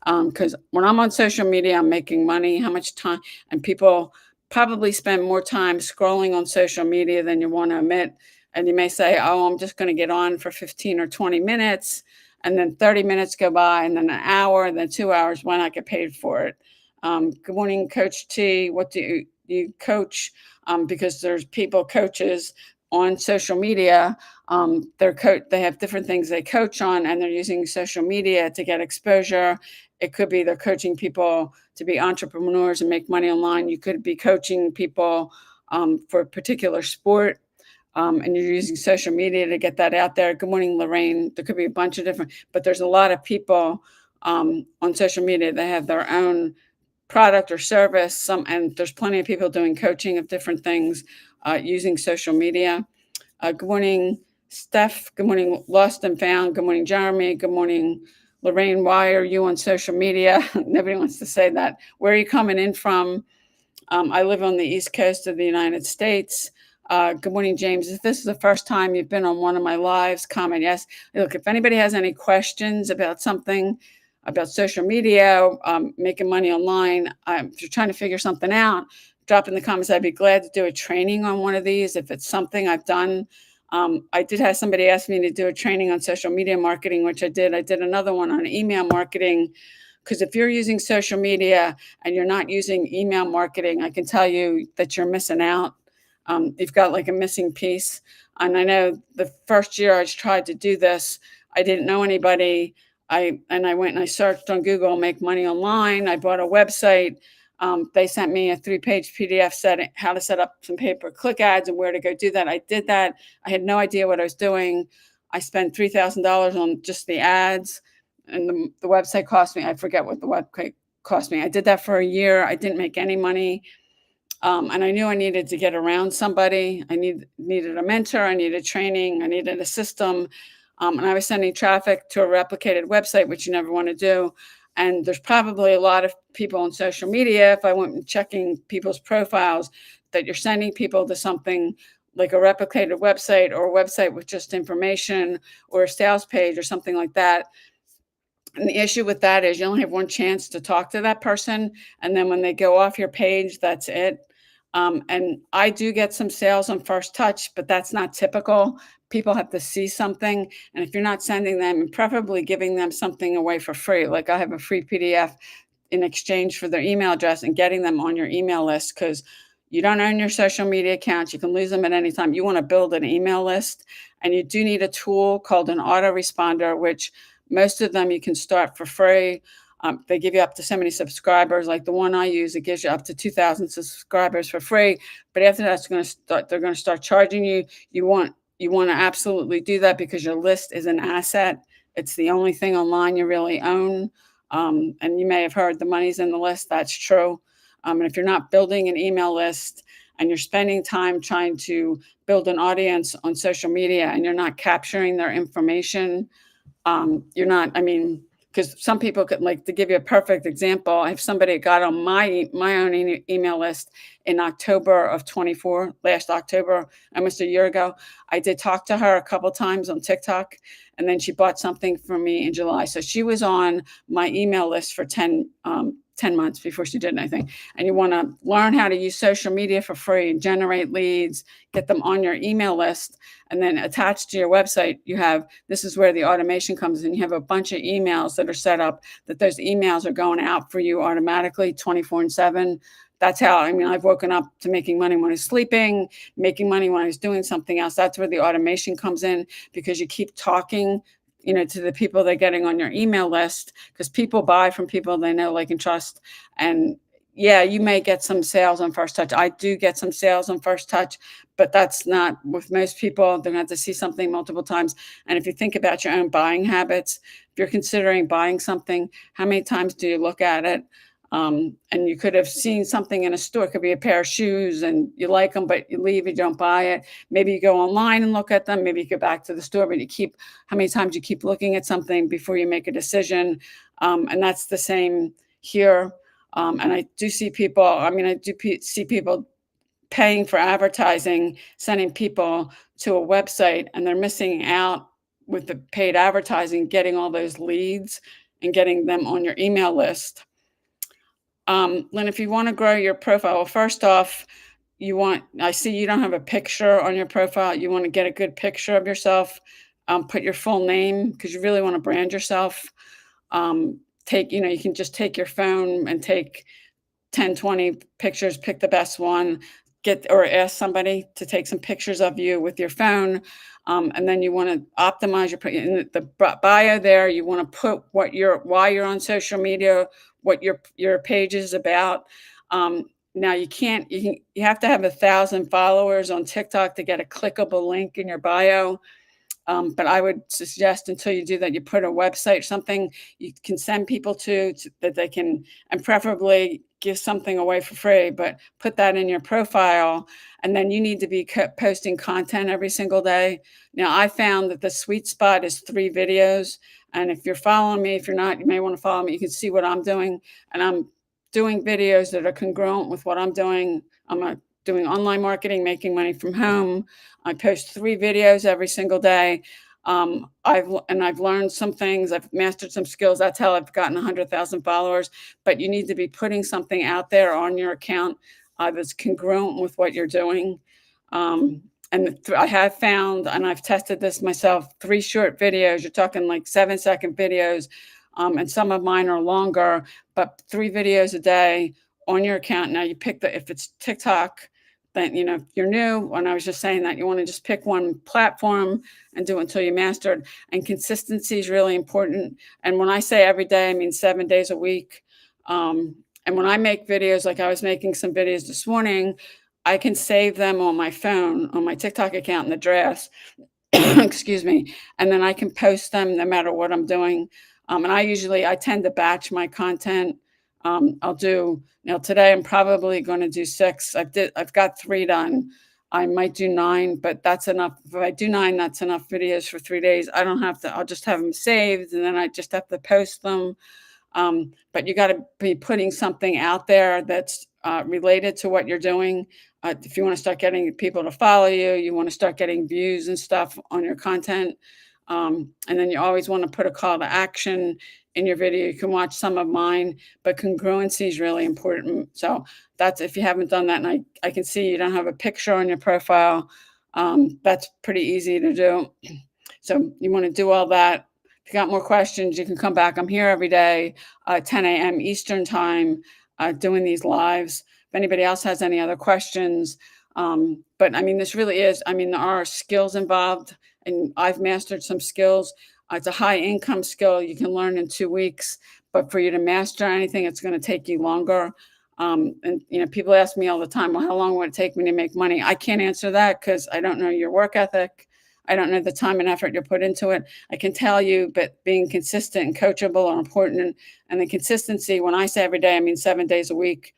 S1: Because when I'm on social media, I'm making money. How much time? And people probably spend more time scrolling on social media than you want to admit. And you may say, oh, I'm just going to get on for 15 or 20 minutes. And then 30 minutes go by, and then an hour, and then 2 hours. Why not get paid for it? Good morning, Coach T. What do you coach? Because there's coaches on social media. They have different things they coach on, and they're using social media to get exposure. It could be they're coaching people to be entrepreneurs and make money online. You could be coaching people for a particular sport, and you're using social media to get that out there. Good morning, Lorraine. There could be a bunch of different, but there's a lot of people on social media that have their own product or service. And there's plenty of people doing coaching of different things using social media. Good morning, Steph. Good morning, Lost and Found. Good morning, Jeremy. Good morning, Lorraine. Why are you on social media? Nobody wants to say that. Where are you coming in from? I live on the East Coast of the United States. Good morning, James. If this is the first time you've been on one of my lives, comment yes. Look, if anybody has any questions about something, about social media, making money online, if you're trying to figure something out, drop in the comments. I'd be glad to do a training on one of these if it's something I've done. I did have somebody ask me to do a training on social media marketing, which I did. I did another one on email marketing, because if you're using social media and you're not using email marketing, I can tell you that you're missing out. You've got like a missing piece. And I know the first year I tried to do this, I didn't know anybody. I went and I searched on Google, make money online. I bought a website. They sent me a 3-page PDF how to set up some pay-per-click ads and where to go do that. I did that. I had no idea what I was doing. I spent $3,000 on just the ads, and the website cost me, I forget what the website cost me. I did that for a year. I didn't make any money. And I knew I needed to get around somebody. I needed a mentor. I needed training. I needed a system. And I was sending traffic to a replicated website, which you never want to do. And there's probably a lot of people on social media, if I went checking people's profiles, that you're sending people to something like a replicated website or a website with just information or a sales page or something like that. And the issue with that is you only have one chance to talk to that person, and then when they go off your page, that's it. And I do get some sales on first touch, but that's not typical. People have to see something, and if you're not sending them and preferably giving them something away for free, like I have a free PDF in exchange for their email address and getting them on your email list because you don't own your social media accounts. You can lose them at any time. You want to build an email list, and you do need a tool called an autoresponder, which most of them you can start for free. They give you up to so many subscribers. Like the one I use, it gives you up to 2,000 subscribers for free. But after that's going to start, they're going to start charging you. You want to absolutely do that because your list is an asset. It's the only thing online you really own. And you may have heard the money's in the list. That's true. And if you're not building an email list and you're spending time trying to build an audience on social media and you're not capturing their information, you're not, I mean, because some people could, like, to give you a perfect example, I have somebody that got on my own email list in October of 24, last October, almost a year ago. I did talk to her a couple times on TikTok, and then she bought something from me in July. So she was on my email list for 10 months before she did anything. And you want to learn how to use social media for free, generate leads, get them on your email list, and then attached to your website, you have, this is where the automation comes in. You have a bunch of emails that are set up that those emails are going out for you automatically 24/7. That's how, I mean, I've woken up to making money when I was sleeping, making money when I was doing something else. That's where the automation comes in because you keep talking, to the people they're getting on your email list, because people buy from people they know, like, and trust. And yeah, you may get some sales on first touch. I do get some sales on first touch, but that's not with most people. They're going to have to see something multiple times. And if you think about your own buying habits, if you're considering buying something, how many times do you look at it? And you could have seen something in a store, it could be a pair of shoes, and you like them, but you leave, you don't buy it. Maybe you go online and look at them. Maybe you go back to the store, but how many times you keep looking at something before you make a decision? And that's the same here. And I do see people, see people paying for advertising, sending people to a website, and they're missing out with the paid advertising, getting all those leads and getting them on your email list. Lynn, if you want to grow your profile, well, first off, I see you don't have a picture on your profile. You want to get a good picture of yourself. Put your full name because you really want to brand yourself. You can just take your phone and take 10, 20 pictures, pick the best one, or ask somebody to take some pictures of you with your phone. And then you want to optimize in the bio there. You want to put why you're on social media, what your page is about. Now you have to have 1,000 followers on TikTok to get a clickable link in your bio. But I would suggest until you do that, you put a website, something you can send people to that they can, and preferably give something away for free, but put that in your profile. And then you need to be posting content every single day. Now, I found that the sweet spot is 3 videos. And if you're following me, if you're not, you may want to follow me. You can see what I'm doing. And I'm doing videos that are congruent with what I'm doing. Doing online marketing, making money from home. I post 3 videos every single day. I've learned some things. I've mastered some skills. That's how I've gotten 100,000 followers. But you need to be putting something out there on your account that's congruent with what you're doing. I have found, and I've tested this myself, 3 short videos. You're talking like 7-second videos, and some of mine are longer. But 3 videos a day on your account. Now you pick if it's TikTok, then, if you're new, and I was just saying that you want to just pick one platform and do it until you mastered. And consistency is really important. And when I say every day, I mean 7 days a week. And when I make videos, like I was making some videos this morning, I can save them on my phone, on my TikTok account in the drafts, excuse me. And then I can post them no matter what I'm doing. And I tend to batch my content. I'll do, today I'm probably going to do 6. I've got 3 done. I might do 9, but that's enough. If I do 9, that's enough videos for 3 days. I don't have to, I'll just have them saved, and then I just have to post them. But you got to be putting something out there that's related to what you're doing. If you want to start getting people to follow you, you want to start getting views and stuff on your content. And then you always want to put a call to action in your video. You can watch some of mine, but congruency is really important. So that's if you haven't done that, and I can see you don't have a picture on your profile. That's pretty easy to do. So you want to do all that. If you got more questions, you can come back. I'm here every day, 10 a.m. Eastern time, doing these lives. If anybody else has any other questions, but I mean, this really is, I mean, there are skills involved, and I've mastered some skills. It's a high income skill you can learn in 2 weeks, but for you to master anything, it's going to take you longer. And people ask me all the time, well, how long would it take me to make money? I can't answer that because I don't know your work ethic. I don't know the time and effort you put into it. I can tell you, but being consistent and coachable are important. And the consistency, when I say every day, I mean 7 days a week.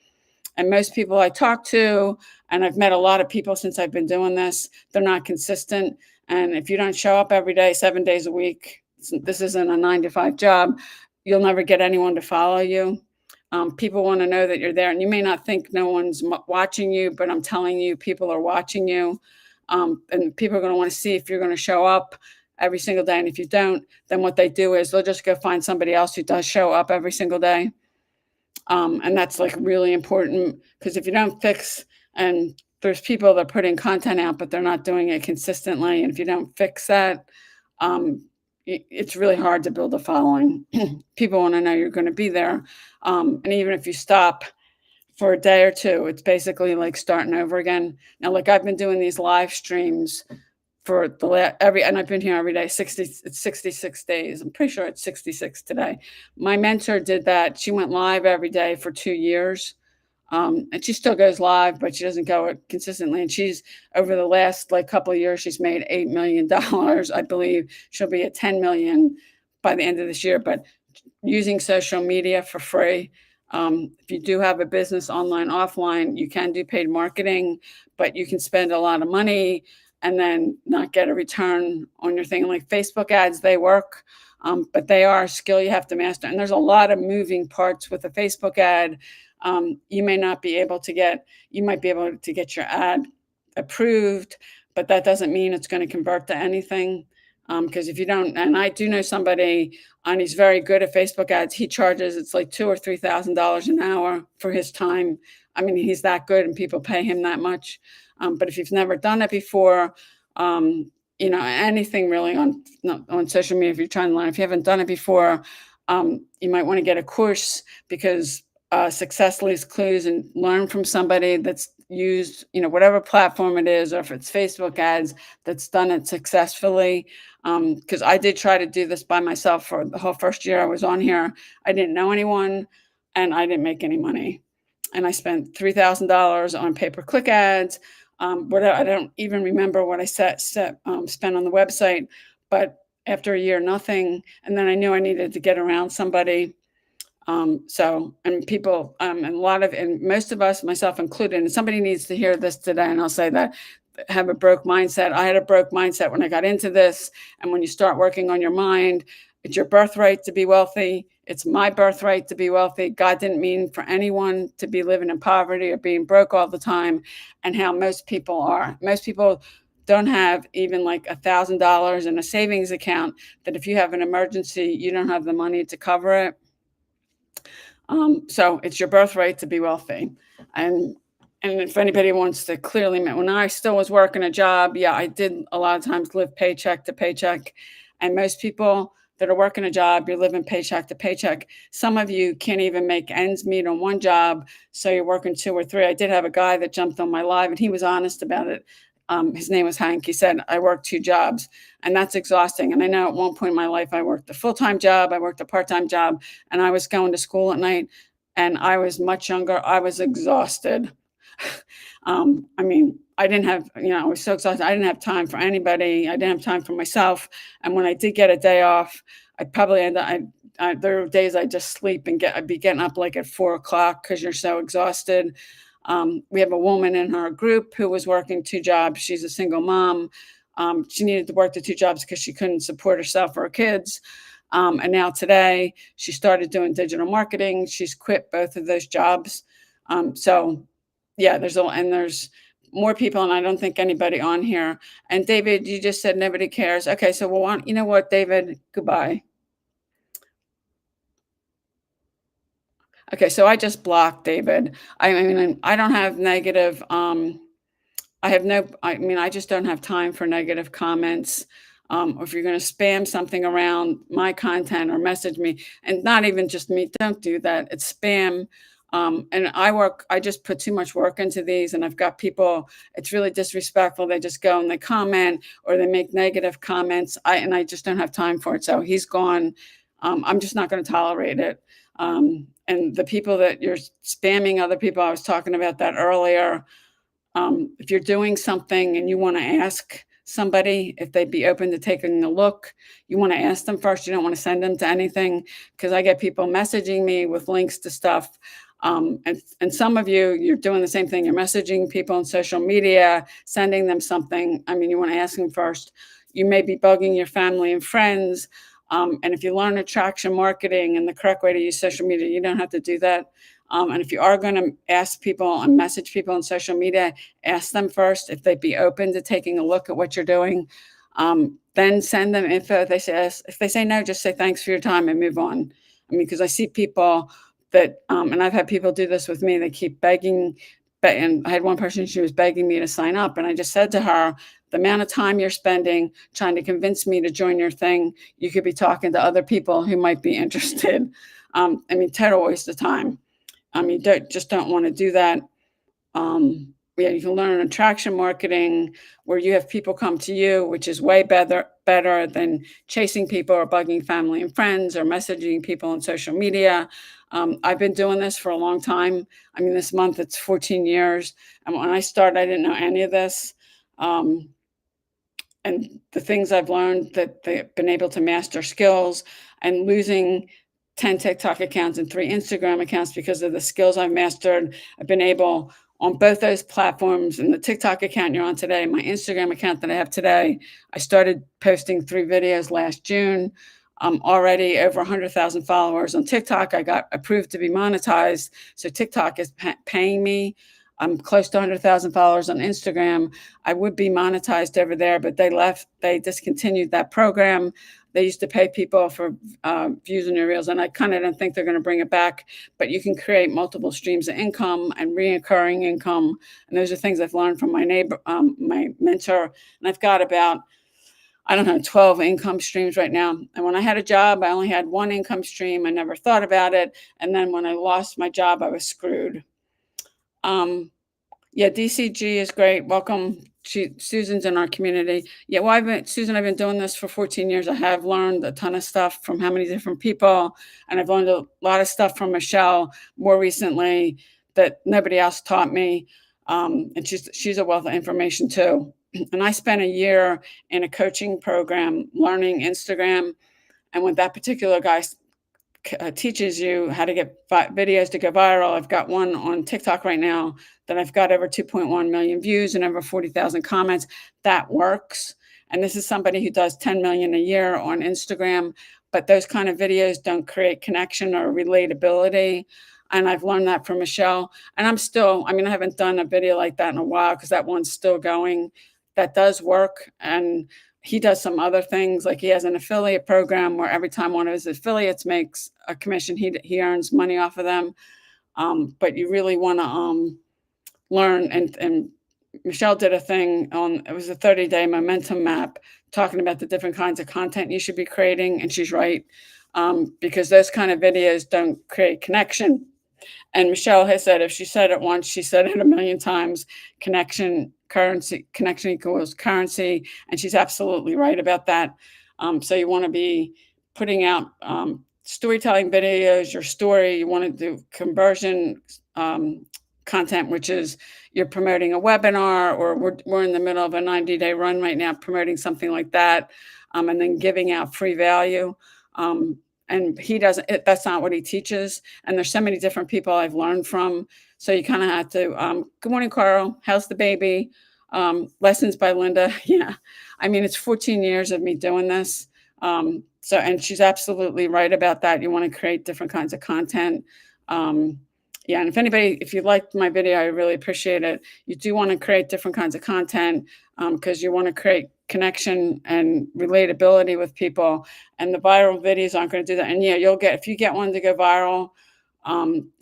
S1: And most people I talk to, and I've met a lot of people since I've been doing this, they're not consistent. And if you don't show up every day, 7 days a week, this isn't a 9-to-5 job, you'll never get anyone to follow you. People want to know that you're there, and you may not think no one's watching you, but I'm telling you, people are watching you. And people are going to want to see if you're going to show up every single day. And if you don't, then what they do is they'll just go find somebody else who does show up every single day. And that's like really important, because if you don't fix, and there's people that are putting content out, but they're not doing it consistently. And if you don't fix that, it's really hard to build a following. People want to know you're going to be there. And even if you stop for a day or two, it's basically like starting over again. Now, like I've been doing these live streams for and I've been here every day, it's 66 days. I'm pretty sure it's 66 today. My mentor did that. She went live every day for 2 years. And she still goes live, but she doesn't go consistently. And she's, over the last couple of years, she's made $8 million. I believe she'll be at 10 million by the end of this year, but using social media for free. If you do have a business online, offline, you can do paid marketing, but you can spend a lot of money and then not get a return on your thing. Like Facebook ads, they work, but they are a skill you have to master. And there's a lot of moving parts with a Facebook ad. You might be able to get your ad approved, but that doesn't mean it's going to convert to anything. Because if you don't, and I do know somebody, and he's very good at Facebook ads. He charges, it's like $2,000 or $3,000 an hour for his time. I mean, he's that good, and people pay him that much. But if you've never done it before, anything really on social media, if you're trying to learn, if you haven't done it before, you might want to get a course, because success leaves clues, and learn from somebody that's used, whatever platform it is, or if it's Facebook ads, that's done it successfully. Because I did try to do this by myself for the whole first year I was on here. I didn't know anyone, and I didn't make any money. And I spent $3,000 on pay-per-click ads. I don't even remember what I spent on the website, but after a year, nothing. And then I knew I needed to get around somebody. And people, and most of us, myself included, and somebody needs to hear this today, and I'll say that, have a broke mindset. I had a broke mindset when I got into this. And when you start working on your mind, it's your birthright to be wealthy. It's my birthright to be wealthy. God didn't mean for anyone to be living in poverty or being broke all the time. And how most people are. Most people don't have even like $1,000 in a savings account, that if you have an emergency, you don't have the money to cover it. So it's your birthright to be wealthy. And if anybody wants to clearly, when I still was working a job, yeah, I did a lot of times live paycheck to paycheck. And most people that are working a job, you're living paycheck to paycheck. Some of you can't even make ends meet on one job, so you're working 2 or 3. I did have a guy that jumped on my live, and he was honest about it. His name was Hank. He said, I work 2 jobs, and that's exhausting. And I know at one point in my life, I worked a full-time job, I worked a part-time job, and I was going to school at night, and I was much younger. I was exhausted. I mean, I didn't have, I was so exhausted. I didn't have time for anybody. I didn't have time for myself. And when I did get a day off, I'd probably there were days I just sleep, and I'd be getting up like at 4 o'clock because you're so exhausted. We have a woman in our group who was working 2 jobs. She's a single mom. She needed to work the 2 jobs because she couldn't support herself or her kids. And now today she started doing digital marketing. She's quit both of those jobs. So yeah, there's more people, and I don't think anybody on here. And David, you just said nobody cares. Okay, so well, you know what, David? Goodbye. Okay, so I just blocked David. I mean, I don't have negative. I have no. I mean, I just don't have time for negative comments. Or if you're going to spam something around my content or message me, and not even just me, don't do that. It's spam. And I just put too much work into these, and I've got people, it's really disrespectful. They just go and they comment or they make negative comments. I just don't have time for it. So he's gone. I'm just not going to tolerate it. And the people that you're spamming other people, I was talking about that earlier. If you're doing something and you want to ask somebody if they'd be open to taking a look, you want to ask them first. You don't want to send them to anything, because I get people messaging me with links to stuff. And some of you, you're doing the same thing. You're messaging people on social media, sending them something. I mean, you want to ask them first. You may be bugging your family and friends. And if you learn attraction marketing and the correct way to use social media, you don't have to do that. And if you are going to ask people and message people on social media, ask them first if they'd be open to taking a look at what you're doing. Then send them info. If they say no, just say thanks for your time and move on. I mean, because I see people that, and I've had people do this with me. They keep begging, and I had one person, she was begging me to sign up, and I just said to her, the amount of time you're spending trying to convince me to join your thing, you could be talking to other people who might be interested. I mean, total waste of time. I mean, don't want to do that. Yeah, you can learn attraction marketing where you have people come to you, which is way better than chasing people or bugging family and friends or messaging people on social media. I've been doing this for a long time. I mean, this month it's 14 years, and when I started, I didn't know any of this. Um, and the things I've learned, that they've been able to master skills, and losing 10 TikTok accounts and 3 Instagram accounts because of the skills I've mastered. I've been able on both those platforms, and the TikTok account you're on today, my Instagram account that I have today, I started posting 3 videos last June. I'm already over 100,000 followers on TikTok. I got approved to be monetized. So TikTok is paying me. I'm close to 100,000 followers on Instagram. I would be monetized over there, but they discontinued that program. They used to pay people for views on your reels, and I kind of don't think they're going to bring it back. But you can create multiple streams of income and reoccurring income, and those are things I've learned from my neighbor, my mentor. And I've got about, I don't know, 12 income streams right now. And when I had a job, I only had one income stream. I never thought about it. And then when I lost my job, I was screwed. Um, yeah, DCG is great. Welcome. Susan's in our community. Yeah, well, Susan, I've been doing this for 14 years. I have learned a ton of stuff from how many different people, and I've learned a lot of stuff from Michelle more recently that nobody else taught me. And she's a wealth of information too. And I spent a year in a coaching program learning Instagram, and with that particular guy teaches you how to get videos to go viral. I've got one on TikTok right now that I've got over 2.1 million views and over 40,000 comments. That works. And this is somebody who does 10 million a year on Instagram, but those kind of videos don't create connection or relatability. And I've learned that from Michelle. And I mean, I haven't done a video like that in a while because that one's still going. That does work. And he does some other things, like he has an affiliate program where every time one of his affiliates makes a commission, he earns money off of them. But you really want to learn. And Michelle did a thing on, it was a 30-day momentum map talking about the different kinds of content you should be creating. And she's right, because those kind of videos don't create connection. And Michelle has said, if she said it once, she said it a million times. Connection equals currency. And she's absolutely right about that. So you want to be putting out storytelling videos, your story. You want to do conversion content, which is you're promoting a webinar, or we're in the middle of a 90-day run right now promoting something like that, and then giving out free value. And he doesn't, that's not what he teaches. And there's so many different people I've learned from. So you kind of have to, good morning, Carl. How's the baby? Lessons by Linda. Yeah. I mean, it's 14 years of me doing this. And she's absolutely right about that. You want to create different kinds of content. Yeah, and if you liked my video, I really appreciate it. You do want to create different kinds of content because you want to create connection and relatability with people. And the viral videos aren't going to do that. And yeah, you'll get if you get one to go viral.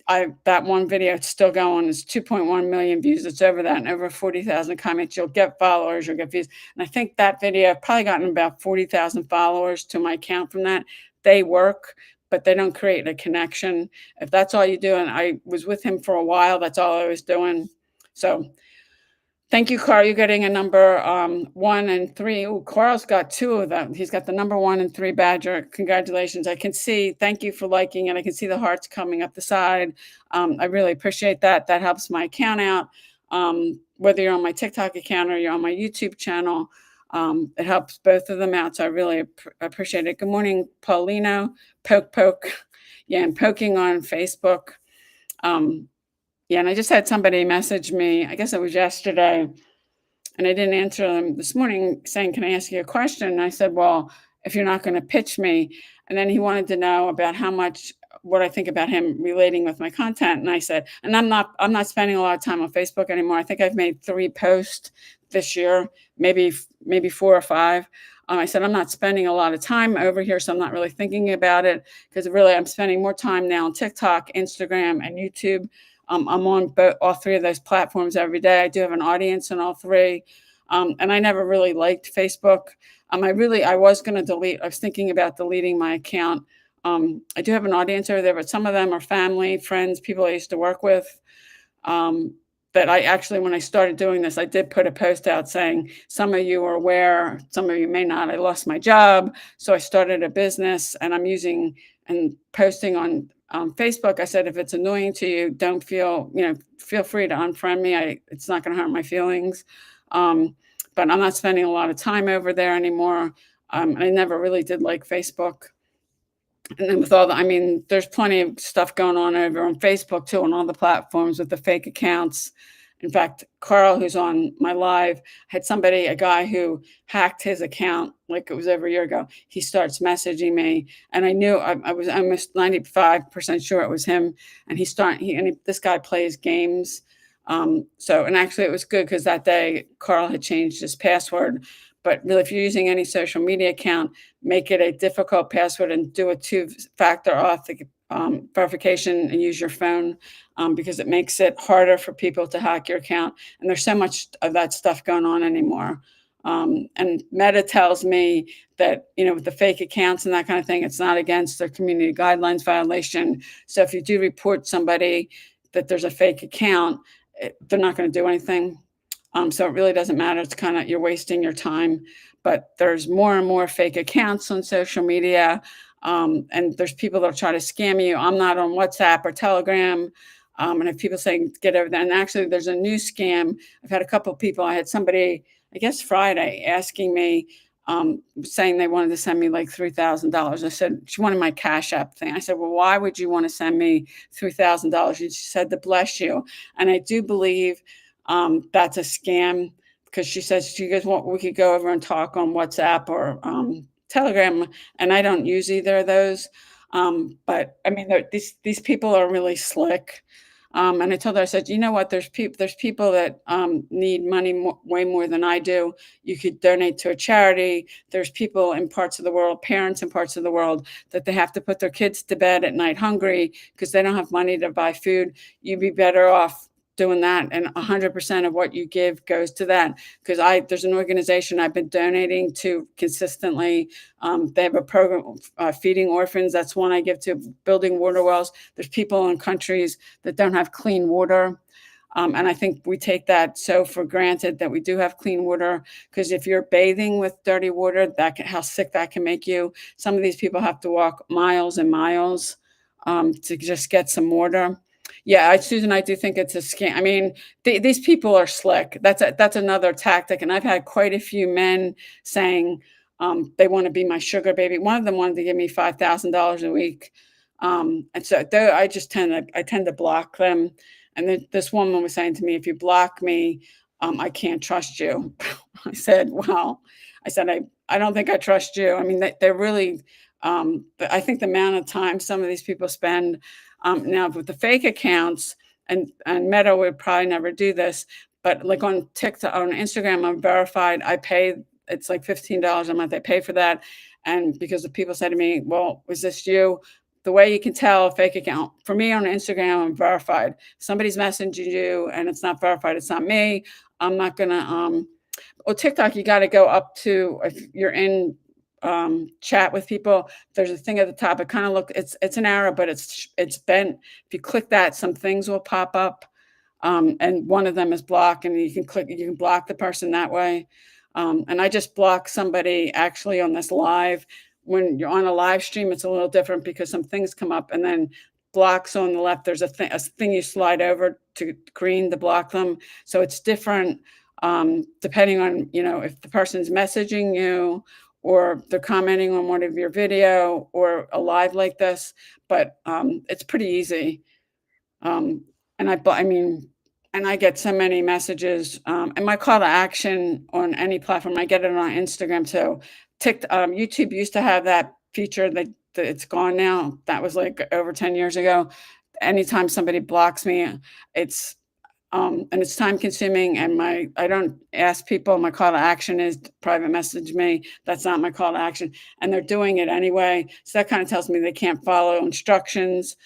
S1: I that one video it's still going. It's 2.1 million views. It's over that and over 40,000 comments. You'll get followers. You'll get views. And I think that video I've probably gotten about 40,000 followers to my account from that. They work, but they don't create a connection if that's all you do. And I was with him for a while. That's all I was doing. So thank you, Carl. You're getting a number 1 and 3. Oh, Carl's got 2 of them. He's got the number 1 and 3 badger. Congratulations. I can see, thank you for liking it. I can see the hearts coming up the side. I really appreciate that. That helps my account out. Whether you're on my TikTok account or you're on my YouTube channel, it helps both of them out. So I really appreciate it. Good morning, Paulino. Poke. Yeah, and poking on Facebook. Yeah, and I just had somebody message me, I guess it was yesterday, and I didn't answer them this morning saying, "Can I ask you a question?" And I said, "Well, if you're not going to pitch me." And then he wanted to know about what I think about him relating with my content. And I said, and I'm not spending a lot of time on Facebook anymore. I think I've made 3 posts this year, maybe 4 or 5. I said, I'm not spending a lot of time over here, so I'm not really thinking about it because really I'm spending more time now on TikTok, Instagram, and YouTube. I'm on all 3 of those platforms every day. I do have an audience on all 3. And I never really liked Facebook. I was going to delete, I was thinking about deleting my account. I do have an audience over there, but some of them are family, friends, people I used to work with. But I actually, when I started doing this, I did put a post out saying, some of you are aware, some of you may not. I lost my job. So I started a business and I'm using and posting on Facebook. I said, if it's annoying to you, don't feel free to unfriend me. It's not going to hurt my feelings. But I'm not spending a lot of time over there anymore. I never really did like Facebook. And then with there's plenty of stuff going on over on Facebook too, on all the platforms with the fake accounts. In fact, Carl, who's on my live, had a guy who hacked his account like it was over a year ago. He starts messaging me, and I knew I was almost 95% sure it was him. And this guy plays games. And actually it was good because that day Carl had changed his password. But really, if you're using any social media account, make it a difficult password and do a 2-factor verification and use your phone because it makes it harder for people to hack your account. And there's so much of that stuff going on anymore. And Meta tells me that, with the fake accounts and that kind of thing, it's not against their community guidelines violation. So if you do report somebody that there's a fake account, they're not going to do anything. So it really doesn't matter. It's kind of, you're wasting your time. But there's more and more fake accounts on social media. And there's people that'll try to scam you. I'm not on WhatsApp or Telegram. And if people say get over that, and actually there's a new scam. I've had a couple of people. I had somebody, I guess Friday, asking me, saying they wanted to send me like $3,000. I said, she wanted my Cash App thing. I said, well, why would you want to send me $3,000? She said to bless you. And I do believe that's a scam because she says, do you guys want, we could go over and talk on WhatsApp or Telegram. And I don't use either of those. But these people are really slick. And I told her, I said, you know what? There's people that need money way more than I do. You could donate to a charity. There's people in parts of the world, parents in parts of the world, that they have to put their kids to bed at night hungry because they don't have money to buy food. You'd be better off doing that, and 100% of what you give goes to that. Because there's an organization I've been donating to consistently. They have a program feeding orphans. That's one I give to. Building water wells. There's people in countries that don't have clean water. And I think we take that so for granted that we do have clean water, because if you're bathing with dirty water, how sick that can make you. Some of these people have to walk miles and miles to just get some water. Yeah, Susan, I do think it's a scam. These people are slick. That's another tactic. And I've had quite a few men saying they want to be my sugar baby. One of them wanted to give me $5,000 a week. And so I tend to block them. And then this woman was saying to me, if you block me, I can't trust you. I said, well, I don't think I trust you. They're really, I think the amount of time some of these people spend Now with the fake accounts, and Meta would probably never do this, but like on TikTok, on Instagram, I'm verified. I pay, it's like $15 a month. I pay for that. And because the people say to me, well, was this you? The way you can tell a fake account, for me on Instagram, I'm verified. Somebody's messaging you and it's not verified, it's not me. I'm not gonna well, TikTok, you got to go up to, if you're in chat with people, there's a thing at the top. It kind of look, it's an arrow, but it's bent. If you click that, some things will pop up, and one of them is block, and you can block the person that way. And I just blocked somebody actually on this live. When you're on a live stream, it's a little different because some things come up, and then blocks on the left. There's a thing you slide over to green to block them. So it's different, depending on, if the person's messaging you or they're commenting on one of your video or a live like this. But it's pretty easy. And I mean, and I get so many messages. And my call to action on any platform, I get it on Instagram too. YouTube used to have that feature that it's gone now. That was like over 10 years ago. Anytime somebody blocks me, it's and it's time consuming, and I don't ask people. My call to action is to private message me. That's not my call to action, and they're doing it anyway. So that kind of tells me they can't follow instructions,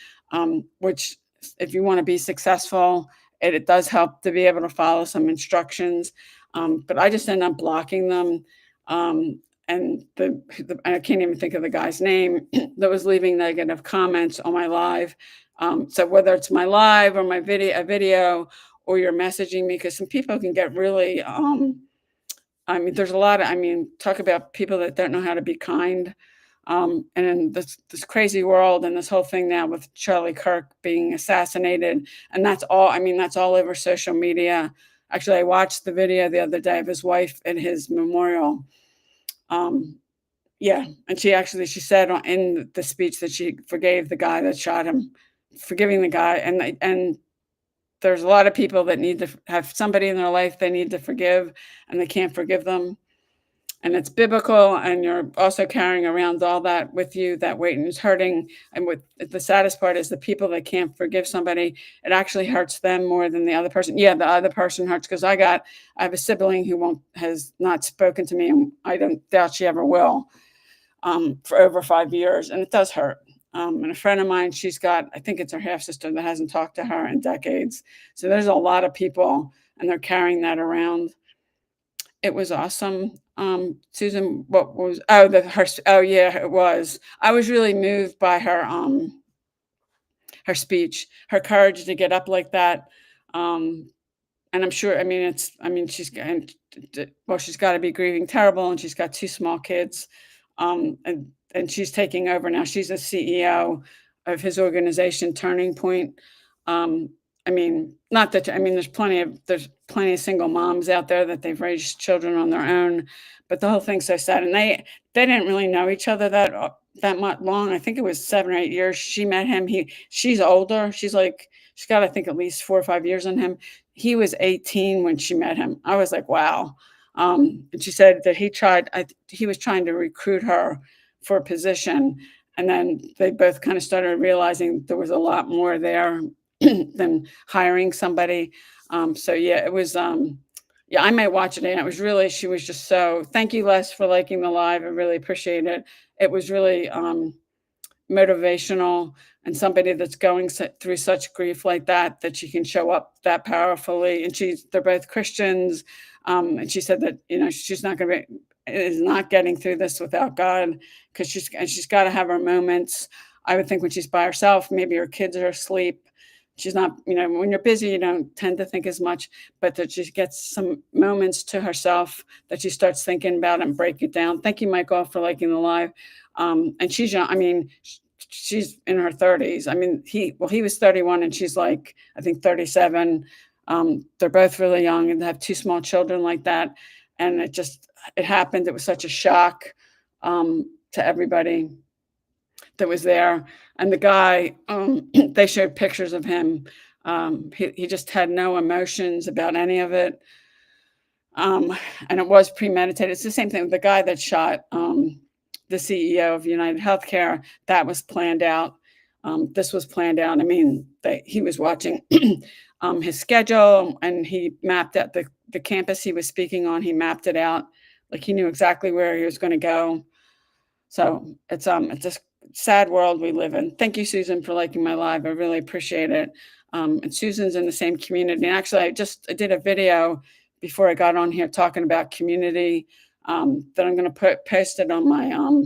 S1: which if you want to be successful, it does help to be able to follow some instructions. But I just end up blocking them. And I can't even think of the guy's name that was leaving negative comments on my live. So whether it's my live or my video, or you're messaging me, because some people can get really, I mean, there's a lot of, I mean, talk about people that don't know how to be kind. And in this crazy world and this whole thing now with Charlie Kirk being assassinated, and that's all, I mean, that's all over social media. Actually, I watched the video the other day of his wife at his memorial. Yeah, and she said in the speech that she forgave the guy that shot him, forgiving the guy, and there's a lot of people that need to have somebody in their life they need to forgive, and they can't forgive them. And it's biblical, and you're also carrying around all that with you, that weight, and it's hurting. And what the saddest part is, the people that can't forgive somebody, it actually hurts them more than the other person. Yeah, the other person hurts, because I have a sibling who has not spoken to me, and I don't doubt she ever will, for over 5 years, and it does hurt. And a friend of mine, she's got, I think it's her half sister that hasn't talked to her in decades. So there's a lot of people, and they're carrying that around. It was awesome. Susan, what was, oh yeah, it was. I was really moved by her speech, her courage to get up like that. And I'm sure, I mean, she's got to be grieving terrible, and she's got 2 small kids. And she's taking over now. She's a CEO of his organization, Turning Point. I mean, not that, I mean, there's plenty of single moms out there that they've raised children on their own, but the whole thing's so sad. And they didn't really know each other that much long. I think it was 7 or 8 years. She met him. She's older. She's got, I think, at least 4 or 5 years on him. He was 18 when she met him. I was like, wow. And she said that he was trying to recruit her for a position. And then they both kind of started realizing there was a lot more there than hiring somebody. So yeah, it was, yeah, I might watch it again. It was really, she was just so, thank you, Les, for liking the live. I really appreciate it. It was really motivational, and somebody that's going through such grief like that she can show up that powerfully. And they're both Christians. And she said that, she's not getting through this without God, because she's got to have her moments. I would think when she's by herself, maybe her kids are asleep. She's not, when you're busy, you don't tend to think as much, but that she gets some moments to herself that she starts thinking about and break it down. Thank you, Michael, for liking the live. And she's young. I mean, she's in her 30s. I mean, he was 31 and she's like, I think 37. They're both really young and they have 2 small children like that. And it happened. It was such a shock to everybody that was there. And the guy, they showed pictures of him. He just had no emotions about any of it. And it was premeditated. It's the same thing with the guy that shot the CEO of United Healthcare. That was planned out. This was planned out. I mean, he was watching his schedule, and he mapped out the campus he was speaking on. He mapped it out, like he knew exactly where he was going to go. So it's a sad world we live in. Thank you, Susan, for liking my live. I really appreciate it. And Susan's in the same community. And actually, I did a video before I got on here talking about community that I'm going to post it on my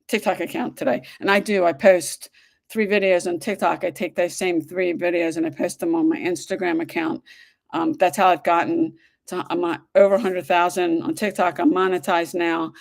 S1: TikTok account today. And I post 3 videos on TikTok. I take those same 3 videos and I post them on my Instagram account. That's how I've gotten to, I'm over 100,000 on TikTok. I'm monetized now.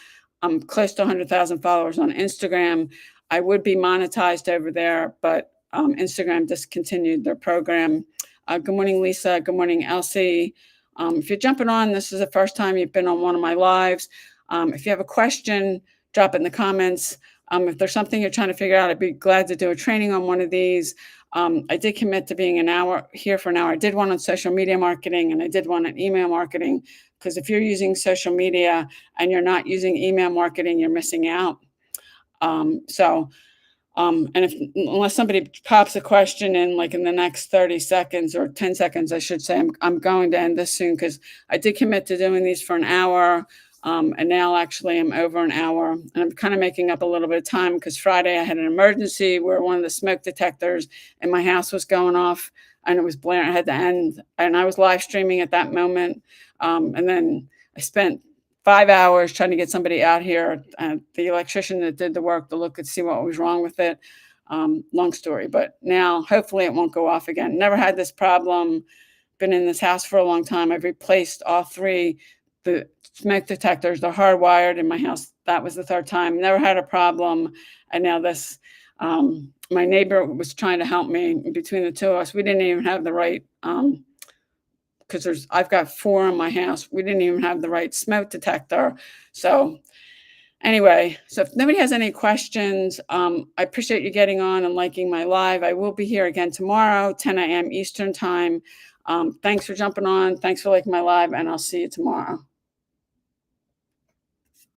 S1: I'm close to 100,000 followers on Instagram. I would be monetized over there, but Instagram discontinued their program. Good morning, Lisa. Good morning, Elsie. If you're jumping on, this is the first time you've been on one of my lives. If you have a question, drop it in the comments. If there's something you're trying to figure out, I'd be glad to do a training on one of these. I did commit to being an hour here for an hour. I did one on social media marketing, and I did one on email marketing, because if you're using social media and you're not using email marketing, you're missing out. Unless somebody pops a question in like in the next 30 seconds or 10 seconds, I should say, I'm going to end this soon, because I did commit to doing these for an hour. And now actually I'm over an hour, and I'm kind of making up a little bit of time because Friday I had an emergency where one of the smoke detectors in my house was going off and it was blaring. I had to end, and I was live streaming at that moment. And then I spent 5 hours trying to get somebody out here, the electrician that did the work, to look and see what was wrong with it. Long story, but now hopefully it won't go off again. Never had this problem. Been in this house for a long time. I've replaced all 3 the smoke detectors. They're hardwired in my house. That was the 3rd time. Never had a problem. And now this, my neighbor was trying to help me. Between the 2 of us, we didn't even have the right, because I've got 4 in my house. We didn't even have the right smoke detector. So anyway, so if nobody has any questions, I appreciate you getting on and liking my live. I will be here again tomorrow, 10 a.m. Eastern time. Thanks for jumping on. Thanks for liking my live, and I'll see you tomorrow.